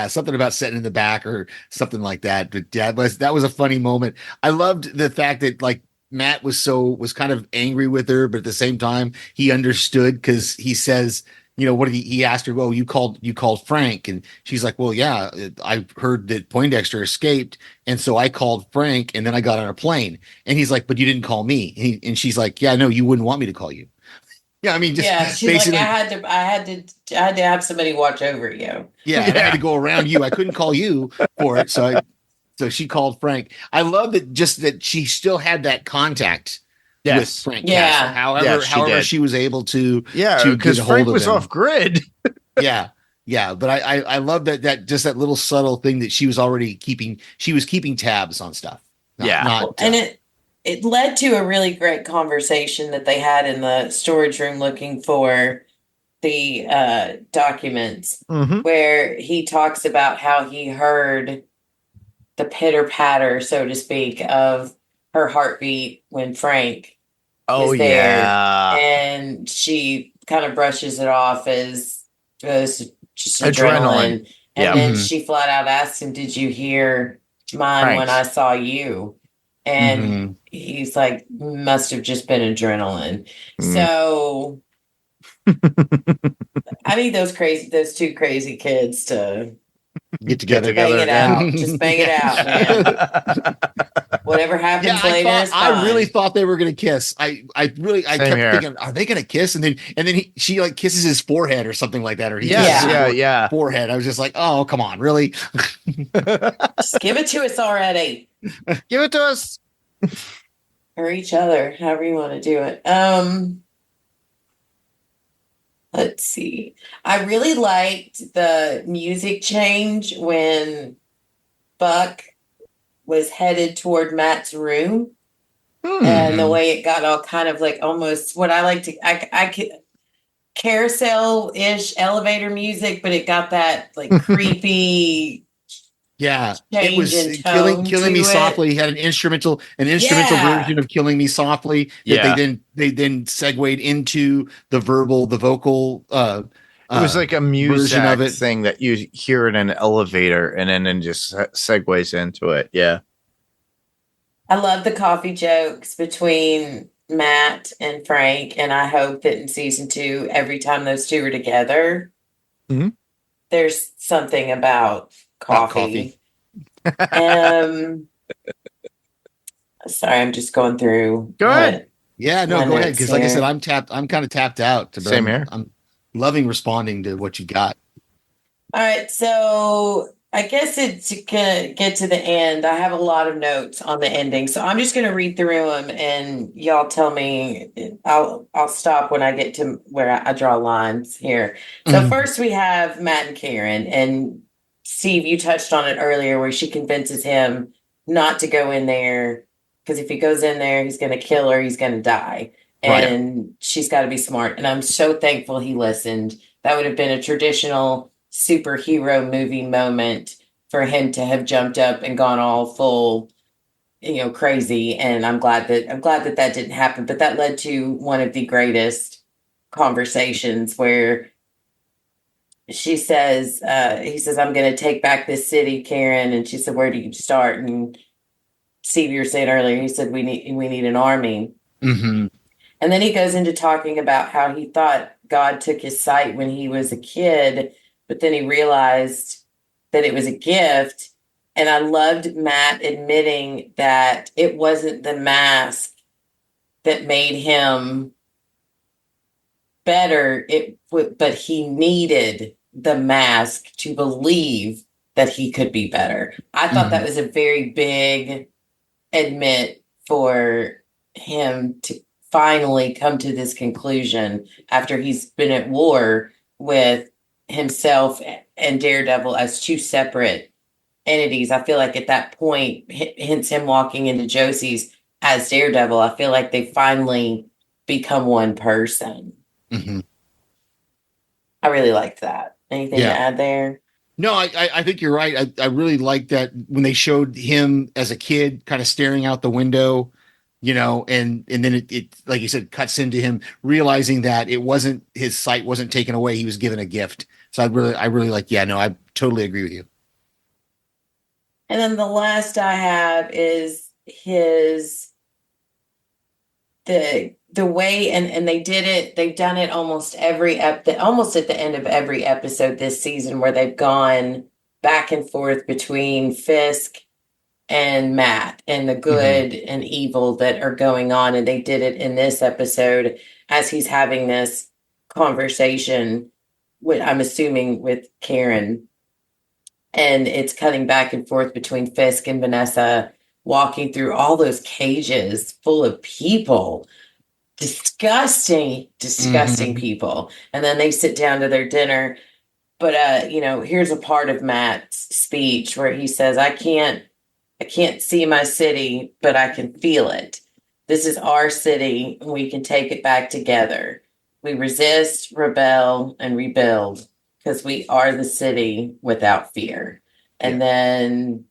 something about sitting in the back or something like that. But that was a funny moment. I loved the fact that like Matt was kind of angry with her, but at the same time he understood because he says, what did he asked her? Well, you called Frank, and she's like, well, yeah, I heard that Poindexter escaped, and so I called Frank, and then I got on a plane. And he's like, but you didn't call me. And she's like, yeah, no, you wouldn't want me to call you. Yeah, I mean, she's
basically, like, I had to have somebody watch over you.
Yeah, I had to go around you. I couldn't call you for it, so she called Frank. I love that she still had that contact. With Frank Castle. However she was able to
because Frank was off grid.
yeah but I love that just that little subtle thing that she was already keeping tabs on stuff.
And it led to a really great conversation that they had in the storage room looking for the documents, where he talks about how he heard the pitter patter, so to speak, of her heartbeat when Frank was there, and she kind of brushes it off as just adrenaline. And then she flat out asked him, "Did you hear mine when I saw you?" And he's like, "Must have just been adrenaline." So I need those two crazy kids to
get together,
bang it out. Just bang it out, man. Whatever happens later is fine.
I really thought they were going to kiss. I kept thinking, are they going to kiss? And then she like kisses his forehead or something like that, or he kisses forehead. I was just like, oh, come on, really?
Just give it to us already.
Give it to us.
Or each other, however you want to do it. Let's see. I really liked the music change when Buck was headed toward Matt's room, and the way it got all kind of like almost what I like to I could carousel-ish elevator music, but it got that like creepy.
Yeah, it was killing me softly. He had an instrumental version of "Killing Me Softly" that they then segued into the vocal. It
was like a music thing that you hear in an elevator, and then just segues into it. Yeah,
I love the coffee jokes between Matt and Frank, and I hope that in season 2, every time those two are together, there's something about coffee. Sorry, I'm just going through.
Go ahead.
Yeah, no, go ahead. Because like I said, I'm kind of tapped out.
Same here.
I'm loving responding to what you got.
All right, so I guess it's gonna get to the end. I have a lot of notes on the ending, so I'm just gonna read through them, and y'all tell me. I'll stop when I get to where I draw lines here. So first, we have Matt and Karen, and Steve, you touched on it earlier, where she convinces him not to go in there because if he goes in there, he's going to kill her. He's going to die, and she's got to be smart. And I'm so thankful he listened. That would have been a traditional superhero movie moment for him to have jumped up and gone all full, crazy. And I'm glad that didn't happen. But that led to one of the greatest conversations where he says, "I'm going to take back this city, Karen." And she said, "Where do you start?" And Steve, you were saying earlier, he said, we need an army. And then he goes into talking about how he thought God took his sight when he was a kid, but then he realized that it was a gift. And I loved Matt admitting that it wasn't the mask that made him better, but he needed the mask to believe that he could be better. I thought that was a very big admit for him to finally come to this conclusion after he's been at war with himself and Daredevil as two separate entities. I feel like at that point, hence him walking into Josie's as Daredevil, I feel like they finally become one person. I really liked that. Anything to add there?
No, I think you're right. I really liked that when they showed him as a kid kind of staring out the window, and then it like you said, cuts into him realizing that it wasn't his sight wasn't taken away. He was given a gift. So I really like, I totally agree with you.
And then the last I have is the way, and they did it. They've done it almost almost at the end of every episode this season, where they've gone back and forth between Fisk and Matt and the good and evil that are going on. And they did it in this episode as he's having this conversation with, I'm assuming, with Karen. And it's cutting back and forth between Fisk and Vanessa walking through all those cages full of people. Disgusting people. And then they sit down to their dinner. But, here's a part of Matt's speech where he says, I can't see my city, but I can feel it. This is our city, and we can take it back together. We resist, rebel, and rebuild because we are the city without fear. And then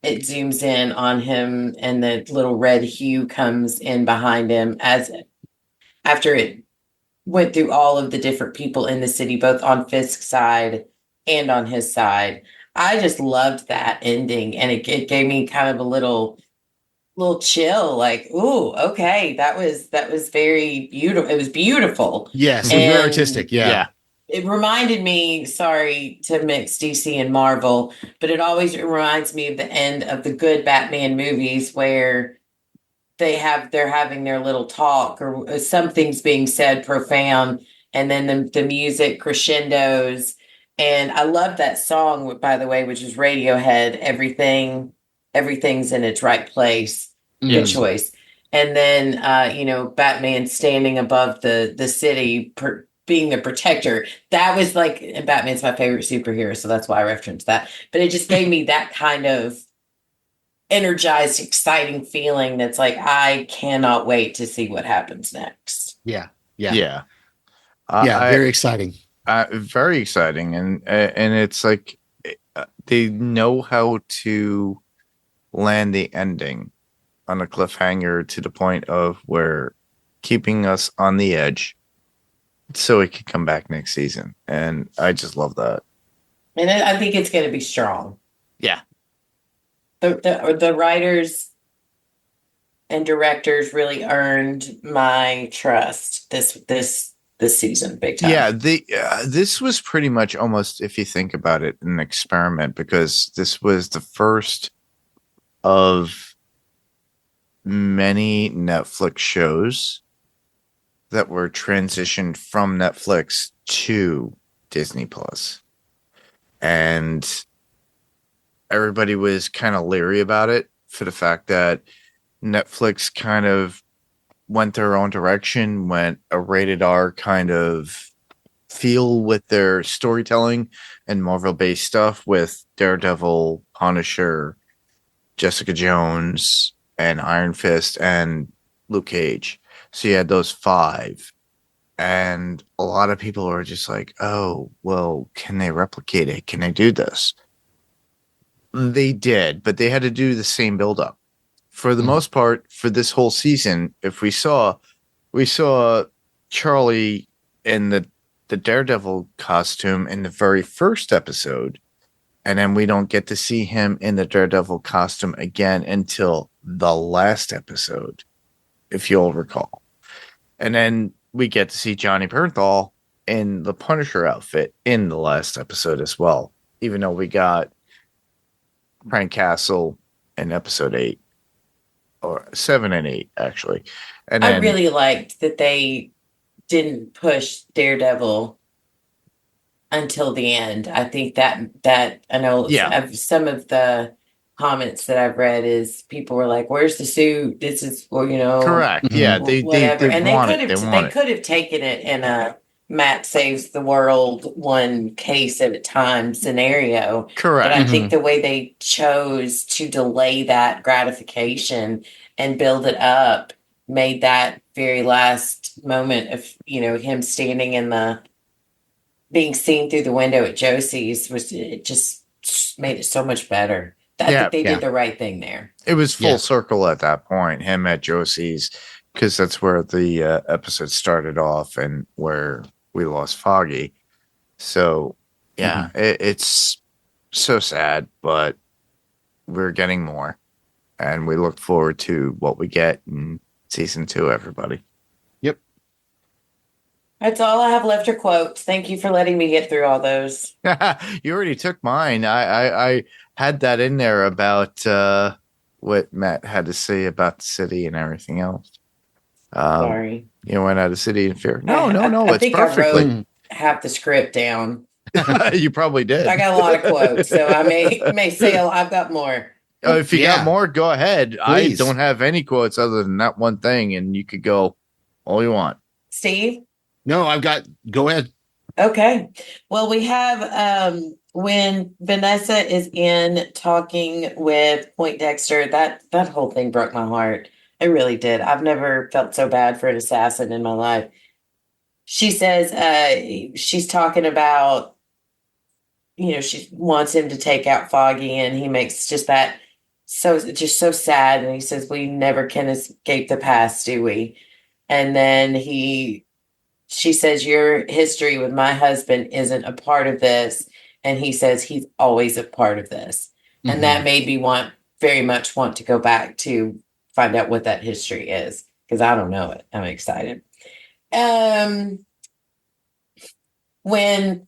it zooms in on him, and the little red hue comes in behind him after it went through all of the different people in the city, both on Fisk's side and on his side. I just loved that ending, and it gave me kind of a little chill, like, ooh, okay, that was very beautiful. It was beautiful.
Yes, it was very artistic. Yeah.
It reminded me, sorry to mix DC and Marvel, but it always reminds me of the end of the good Batman movies where they're having their little talk or something's being said profound, and then the music crescendos. And I love that song, by the way, which is Radiohead, everything's in its right place. Good choice. And then Batman standing above the city, being the protector. That was like, and Batman's my favorite superhero, so that's why I referenced that. But it just gave me that kind of energized, exciting feeling that's like, I cannot wait to see what happens next.
Yeah.
Very
exciting.
Very exciting, and it's like they know how to land the ending on a cliffhanger to the point of where keeping us on the edge so it could come back next season. And I just love that.
And I think it's going to be strong.
Yeah.
The writers and directors really earned my trust this season, big time.
Yeah, this was pretty much almost, if you think about it, an experiment, because this was the first of many Netflix shows that were transitioned from Netflix to Disney Plus. And everybody was kind of leery about it for the fact that Netflix kind of went their own direction, went a rated R kind of feel with their storytelling and Marvel-based stuff with Daredevil, Punisher, Jessica Jones, and Iron Fist, and Luke Cage. So you had those 5. And a lot of people are just like, oh, well, can they replicate it? Can they do this? They did, but they had to do the same build-up. For the most part, for this whole season, if we saw Charlie in the Daredevil costume in the very first episode, and then we don't get to see him in the Daredevil costume again until the last episode, if you'll recall. And then we get to see Johnny Bernthal in the Punisher outfit in the last episode as well, even though we got Frank Castle in episode 8. Or 7 and 8, actually. And
I really liked that they didn't push Daredevil until the end. I think that I know some of the comments that I've read is people were like, "Where's the suit? This is
correct." Yeah, they
could have taken it in a Matt saves the world one case at a time scenario.
Correct.
But I think the way they chose to delay that gratification and build it up made that very last moment of, him standing in being seen through the window at Josie's it just made it so much better. I think they did the right thing there.
It was full circle at that point, him at Josie's, because that's where the episode started off and where we lost Foggy. So, it's so sad, but we're getting more. And we look forward to what we get in season 2, everybody.
Yep.
That's all I have left are quotes. Thank you for letting me get through all those.
You already took mine. I had that in there about what Matt had to say about the city and everything else.
Sorry.
You went out of city in fear. No.
I think perfectly. I wrote half the script down.
You probably did.
I got a lot of quotes, so I may say I've got more.
If you got more, go ahead.
Please.
I don't have any quotes other than that one thing, and you could go all you want.
Steve?
No, go ahead.
Okay. Well, we have when Vanessa is in talking with Poindexter, that whole thing broke my heart. It really did. I've never felt so bad for an assassin in my life. She says she's talking about, she wants him to take out Foggy, and he makes just so sad. And he says, we never can escape the past, do we? And then he she says, your history with my husband isn't a part of this. And he says he's always a part of this. Mm-hmm. And that made me very much want to go back to find out what that history is, because I don't know it. I'm excited. When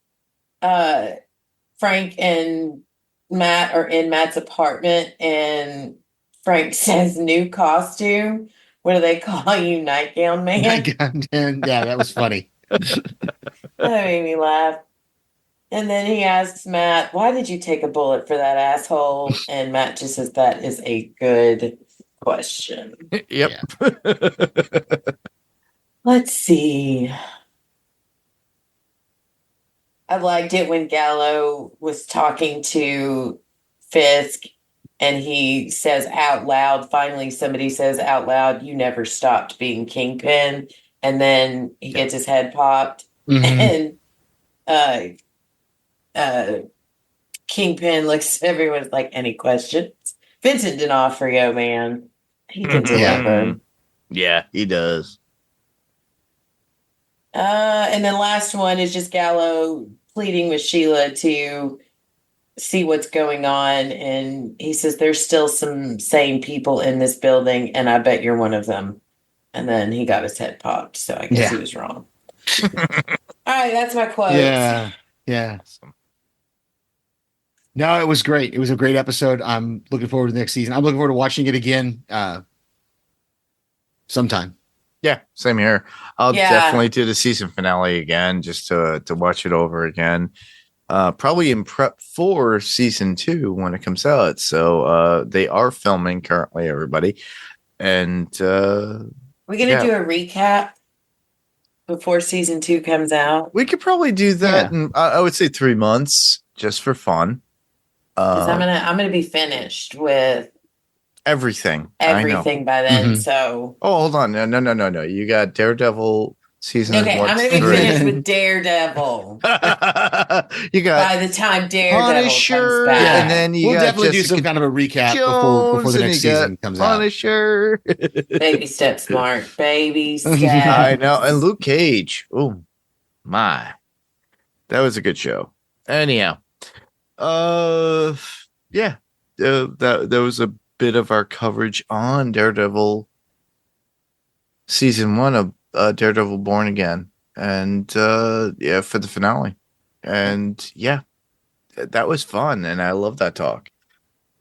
Frank and Matt are in Matt's apartment and Frank says new costume, what do they call you, nightgown man?
Nightgown man. Yeah, that was funny.
That made me laugh. And then he asks Matt, why did you take a bullet for that asshole? And Matt just says, that is a good question.
Yep.
Let's see. I liked it when Gallo was talking to Fisk and he says out loud, finally somebody says out loud, you never stopped being Kingpin. And then he gets his head popped. Mm-hmm. And Kingpin looks at everyone's like, any questions? Vincent D'Onofrio, man. He can deliver.
Yeah, he does.
And then last one is just Gallo pleading with Sheila to see what's going on. And he says, there's still some sane people in this building, and I bet you're one of them. And then he got his head popped. So I guess he was wrong. All right, that's my quote.
Yeah. No, it was great. It was a great episode. I'm looking forward to the next season. I'm looking forward to watching it again sometime.
Yeah, same here. I'll definitely do the season finale again just to watch it over again. Probably in prep for season 2 when it comes out. So they are filming currently, everybody. And
we're going to do a recap before season 2 comes out.
We could probably do that in, I would say 3 months just for fun.
Because I'm gonna be finished with
everything
by then. Mm-hmm. So
hold on, no. You got Daredevil season.
Okay, I'm gonna be finished with Daredevil.
You got
by the time Daredevil comes back,
and then we'll
definitely do some kind of a recap before the next season comes out.
Punisher,
baby steps, Mark. Baby steps.
I know, and Luke Cage. Oh my, that was a good show. Anyhow. That was a bit of our coverage on Daredevil season 1 of Daredevil Born Again, and for the finale, and that was fun, and I love that talk.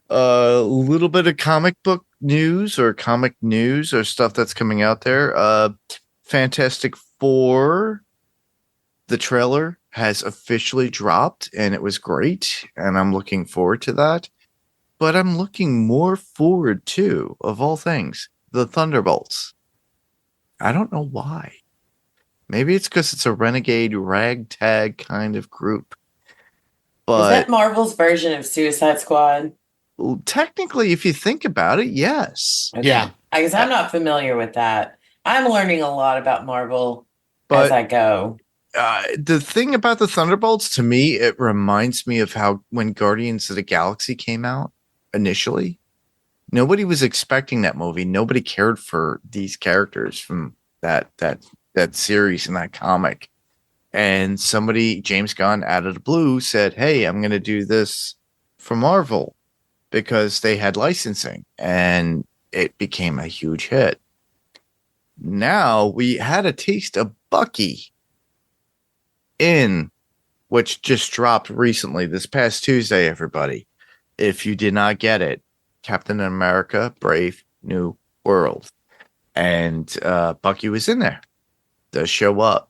A little bit of comic book news or stuff that's coming out there. Fantastic Four, the trailer has officially dropped, and it was great, and I'm looking forward to that. But I'm looking more forward to, of all things, the Thunderbolts. I don't know why. Maybe it's because it's a renegade ragtag kind of group. But
is that Marvel's version of Suicide Squad?
Well, technically, if you think about it, yes.
Okay. Yeah. I guess I'm not familiar with that. I'm learning a lot about Marvel as I go.
The thing about the Thunderbolts, to me, it reminds me of how when Guardians of the Galaxy came out initially, nobody was expecting that movie. Nobody cared for these characters from that series and that comic. And James Gunn, out of the blue, said, hey, I'm going to do this for Marvel because they had licensing, and it became a huge hit. Now we had a taste of Bucky, which just dropped recently this past Tuesday, everybody. If you did not get it, Captain America, Brave New World. And Bucky was in there to show up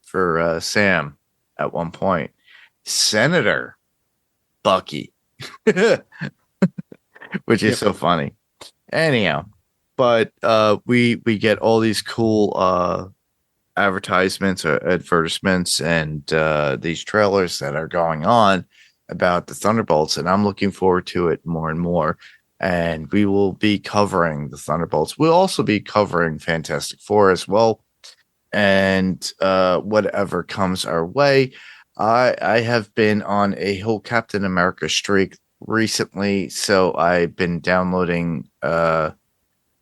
for Sam at one point. Senator Bucky, which is so funny. Anyhow, but we get all these cool advertisements or advertisements and these trailers that are going on about the Thunderbolts, and I'm looking forward to it more and more. And we will be covering the Thunderbolts. We'll also be covering Fantastic Four as well, and whatever comes our way. I have been on a whole Captain America streak recently, so I've been downloading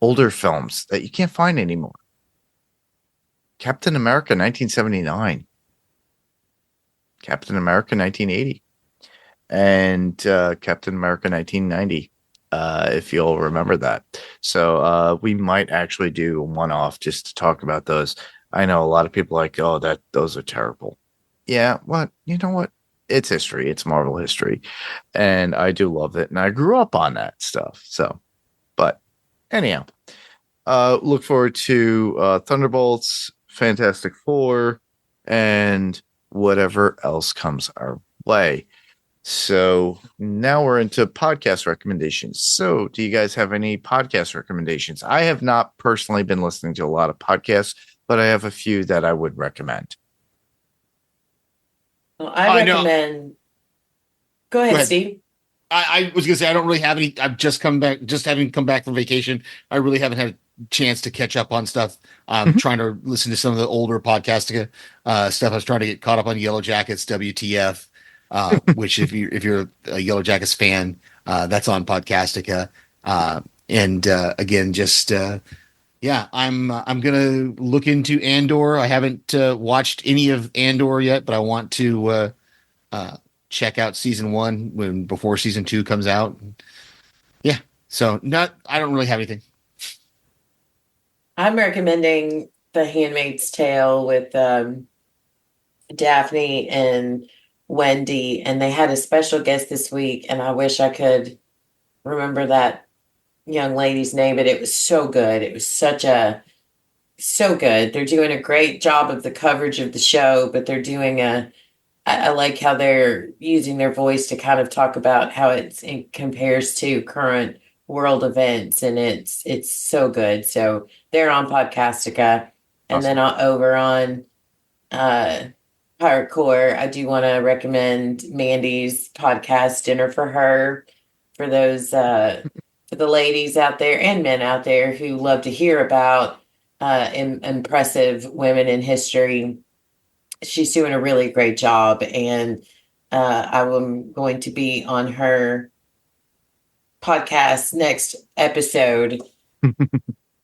older films that you can't find anymore. Captain America 1979, Captain America 1980, and Captain America 1990. If you'll remember that. So we might actually do a one-off just to talk about those. I know a lot of people like, oh, those are terrible. Yeah, what? You know what? It's history. It's Marvel history. And I do love it. And I grew up on that stuff. So, but anyhow, look forward to Thunderbolts, Fantastic Four, and whatever else comes our way. So now we're into podcast recommendations. So do you guys have any podcast recommendations? I have not personally been listening to a lot of podcasts, but I have a few that I would recommend.
Well, I recommend. Go ahead, Steve.
I was going to say, I don't really have any. I've just having come back from vacation. I really haven't had a chance to catch up on stuff. I'm trying to listen to some of the older podcasting stuff. I was trying to get caught up on Yellow Jackets, WTF. Which if you're a Yellow Jackets fan, that's on Podcastica. And again, just I'm gonna look into Andor. I haven't watched any of Andor yet, but I want to check out season 1 before season 2 comes out. Yeah, so I don't really have anything.
I'm recommending The Handmaid's Tale with Daphne and Wendy, and they had a special guest this week, and I wish I could remember that young lady's name, but it was so good. It was so good. They're doing a great job of the coverage of the show, but they're doing I like how they're using their voice to kind of talk about how it compares to current world events, and it's so good. So they're on Podcastica, and
Awesome.
then over on Pirate Core, I do want to recommend Mandy's podcast, Dinner for Her, for those for the ladies out there and men out there who love to hear about impressive women in history. She's doing a really great job, and I'm going to be on her podcast next episode,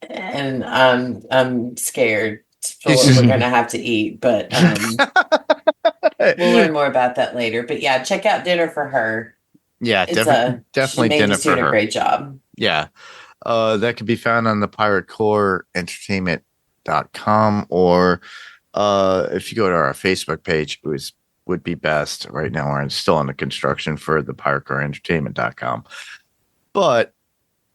and I'm scared for what we're going to have to eat, but we'll learn more about that later. But yeah, check out Dinner for Her.
Yeah, definitely Dinner for Her.
Doing a great job.
Yeah. That could be found on the Pirate Core Entertainment.com, or if you go to our Facebook page, it would be best. Right now, we're still under construction for the Pirate Core Entertainment.com. But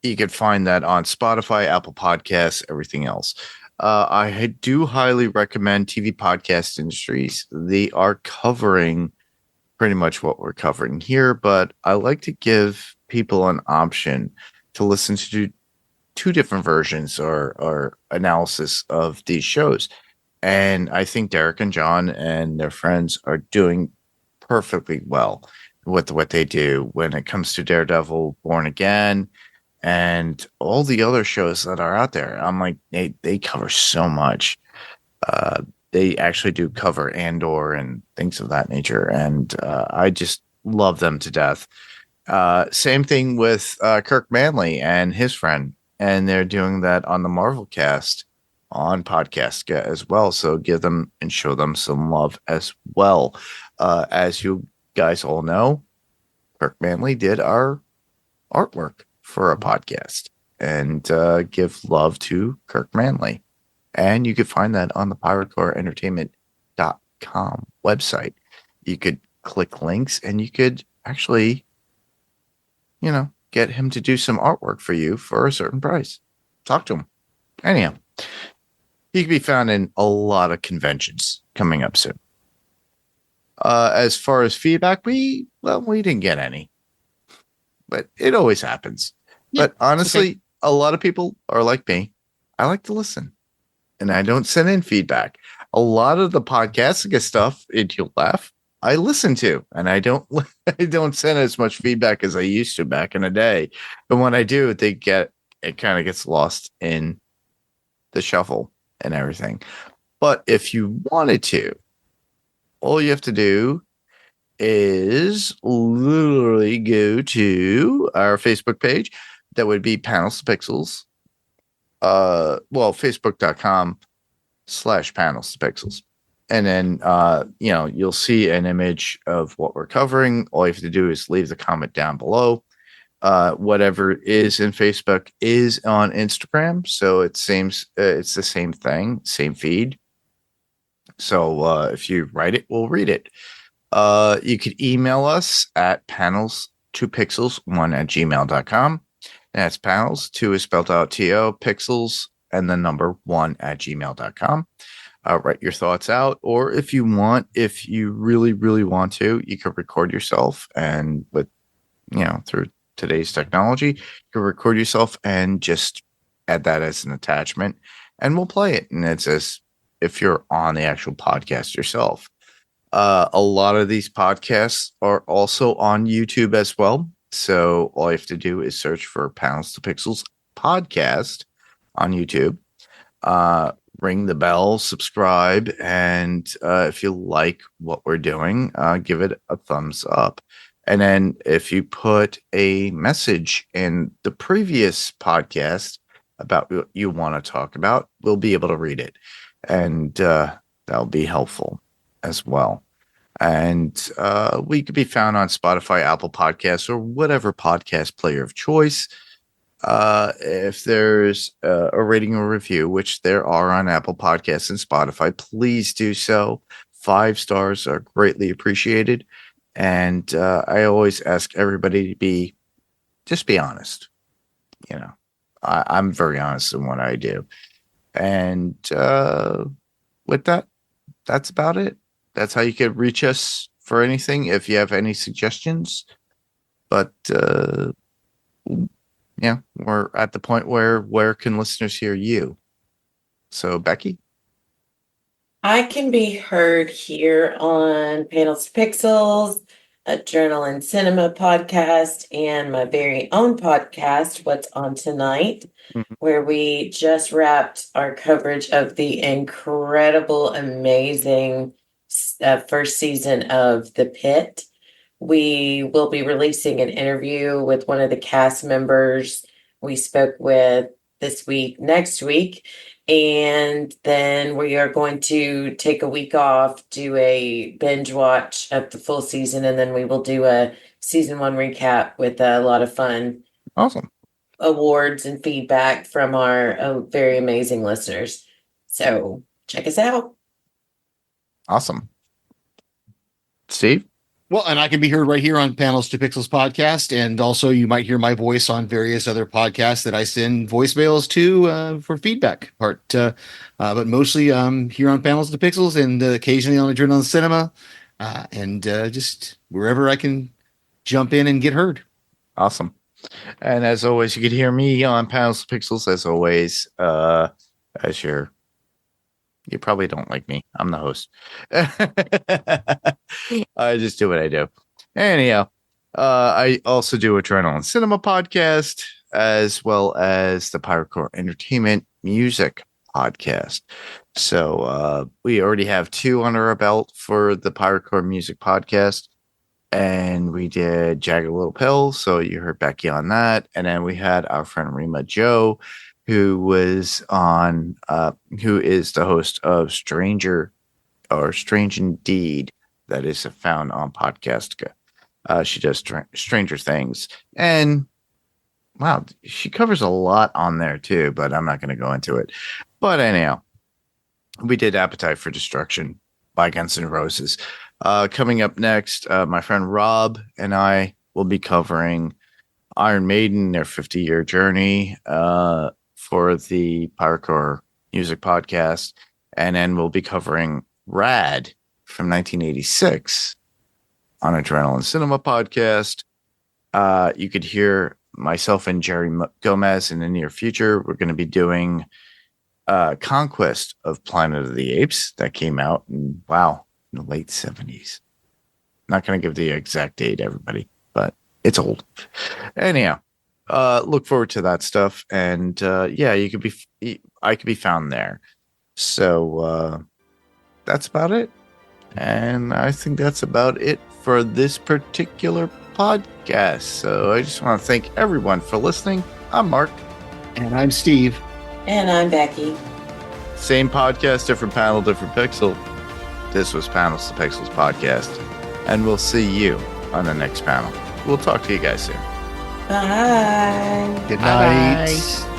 you could find that on Spotify, Apple Podcasts, everything else. I do highly recommend TV Podcast Industries. They are covering pretty much what we're covering here, but I like to give people an option to listen to two different versions or analysis of these shows. And I think Derek and John and their friends are doing perfectly well with what they do when it comes to Daredevil Born Again and all the other shows that are out there. I'm like, they cover so much. They actually do cover Andor and things of that nature. And I just love them to death. Same thing with Kirk Manley and his friend. And they're doing that on the Marvel Cast on Podcastica as well. So give them and show them some love as well. As you guys all know, Kirk Manley did our artwork for a podcast, and give love to Kirk Manley. And you could find that on the PirateCoreEntertainment.com website. You could click links and you could actually, get him to do some artwork for you for a certain price. Talk to him. Anyhow, he can be found in a lot of conventions coming up soon. As far as feedback, we didn't get any, but it always happens. Yeah, but honestly, a lot of people are like me. I like to listen, and I don't send in feedback. A lot of the podcasting stuff, you'll laugh, I listen to, and I don't send as much feedback as I used to back in the day. But when I do, it kind of gets lost in the shuffle and everything. But if you wanted to, all you have to do is literally go to our Facebook page. That would be Panels to Pixels. Facebook.com panels to pixels. And then, you'll see an image of what we're covering. All you have to do is leave the comment down below. Whatever is in Facebook is on Instagram. So it's the same thing, same feed. So if you write it, we'll read it. You could email us at panels2pixels1@gmail.com. That's panels, 2 is spelled out T-O, pixels, and the number 1@gmail.com. Write your thoughts out, or if you really, really want to, you can record yourself, and through today's technology, you can record yourself and just add that as an attachment, and we'll play it. And it's as if you're on the actual podcast yourself. A lot of these podcasts are also on YouTube as well. So all you have to do is search for Panels to Pixels podcast on YouTube. Ring the bell, subscribe, and if you like what we're doing, give it a thumbs up. And then if you put a message in the previous podcast about what you want to talk about, we'll be able to read it. And that'll be helpful as well. And we could be found on Spotify, Apple Podcasts, or whatever podcast player of choice. If there's a rating or review, which there are on Apple Podcasts and Spotify, please do so. 5 stars are greatly appreciated. And I always ask everybody to just be honest. I'm very honest in what I do. And with that, that's about it. That's how you could reach us for anything if you have any suggestions. But we're at the point where can listeners hear you? So, Becky?
I can be heard here on Panels to Pixels, a Journal and Cinema podcast, and my very own podcast, What's On Tonight, where we just wrapped our coverage of the incredible, amazing first season of The Pit. We will be releasing an interview with one of the cast members we spoke with next week. And then we are going to take a week off, do a binge watch of the full season, and then we will do a season 1 recap with a lot of fun.
Awesome.
Awards and feedback from our very amazing listeners. So check us out.
Awesome. Steve?
Well, and I can be heard right here on Panels to Pixels podcast. And also you might hear my voice on various other podcasts that I send voicemails to for feedback part. But mostly here on Panels to Pixels and occasionally on a Journal of Cinema and just wherever I can jump in and get heard.
Awesome. And as always, you can hear me on Panels to Pixels as always, you probably don't like me. I'm the host. I just do what I do. Anyhow, I also do a Journal and Cinema podcast, as well as the Pyrocore Entertainment Music podcast. So we already have 2 under our belt for the Pyrocore Music podcast. And we did Jagged Little Pill. So you heard Becky on that. And then we had our friend Rima Joe, who was on, who is the host of Strange Indeed, that is found on Podcastica. She does Stranger Things, and wow, she covers a lot on there too. But I'm not going to go into it. But anyhow, we did Appetite for Destruction by Guns N' Roses. Coming up next, my friend Rob and I will be covering Iron Maiden, their 50-year journey. For the Pyrocore Music podcast, and then we'll be covering Rad from 1986 on Adrenaline Cinema podcast. You could hear myself and Jerry Gomez in the near future. We're going to be doing Conquest of Planet of the Apes that came out in the late 70s. Not going to give the exact date, everybody, but it's old. Anyhow. Look forward to that stuff, and I could be found there. So that's about it, and I think that's about it for this particular podcast. So I just want to thank everyone for listening. I'm Mark,
and I'm Steve,
and I'm Becky.
Same podcast, different panel, different pixel. This was Panels to Pixels podcast. And we'll see you on the next panel. We'll talk to you guys soon.
Bye.
Good night.
Bye.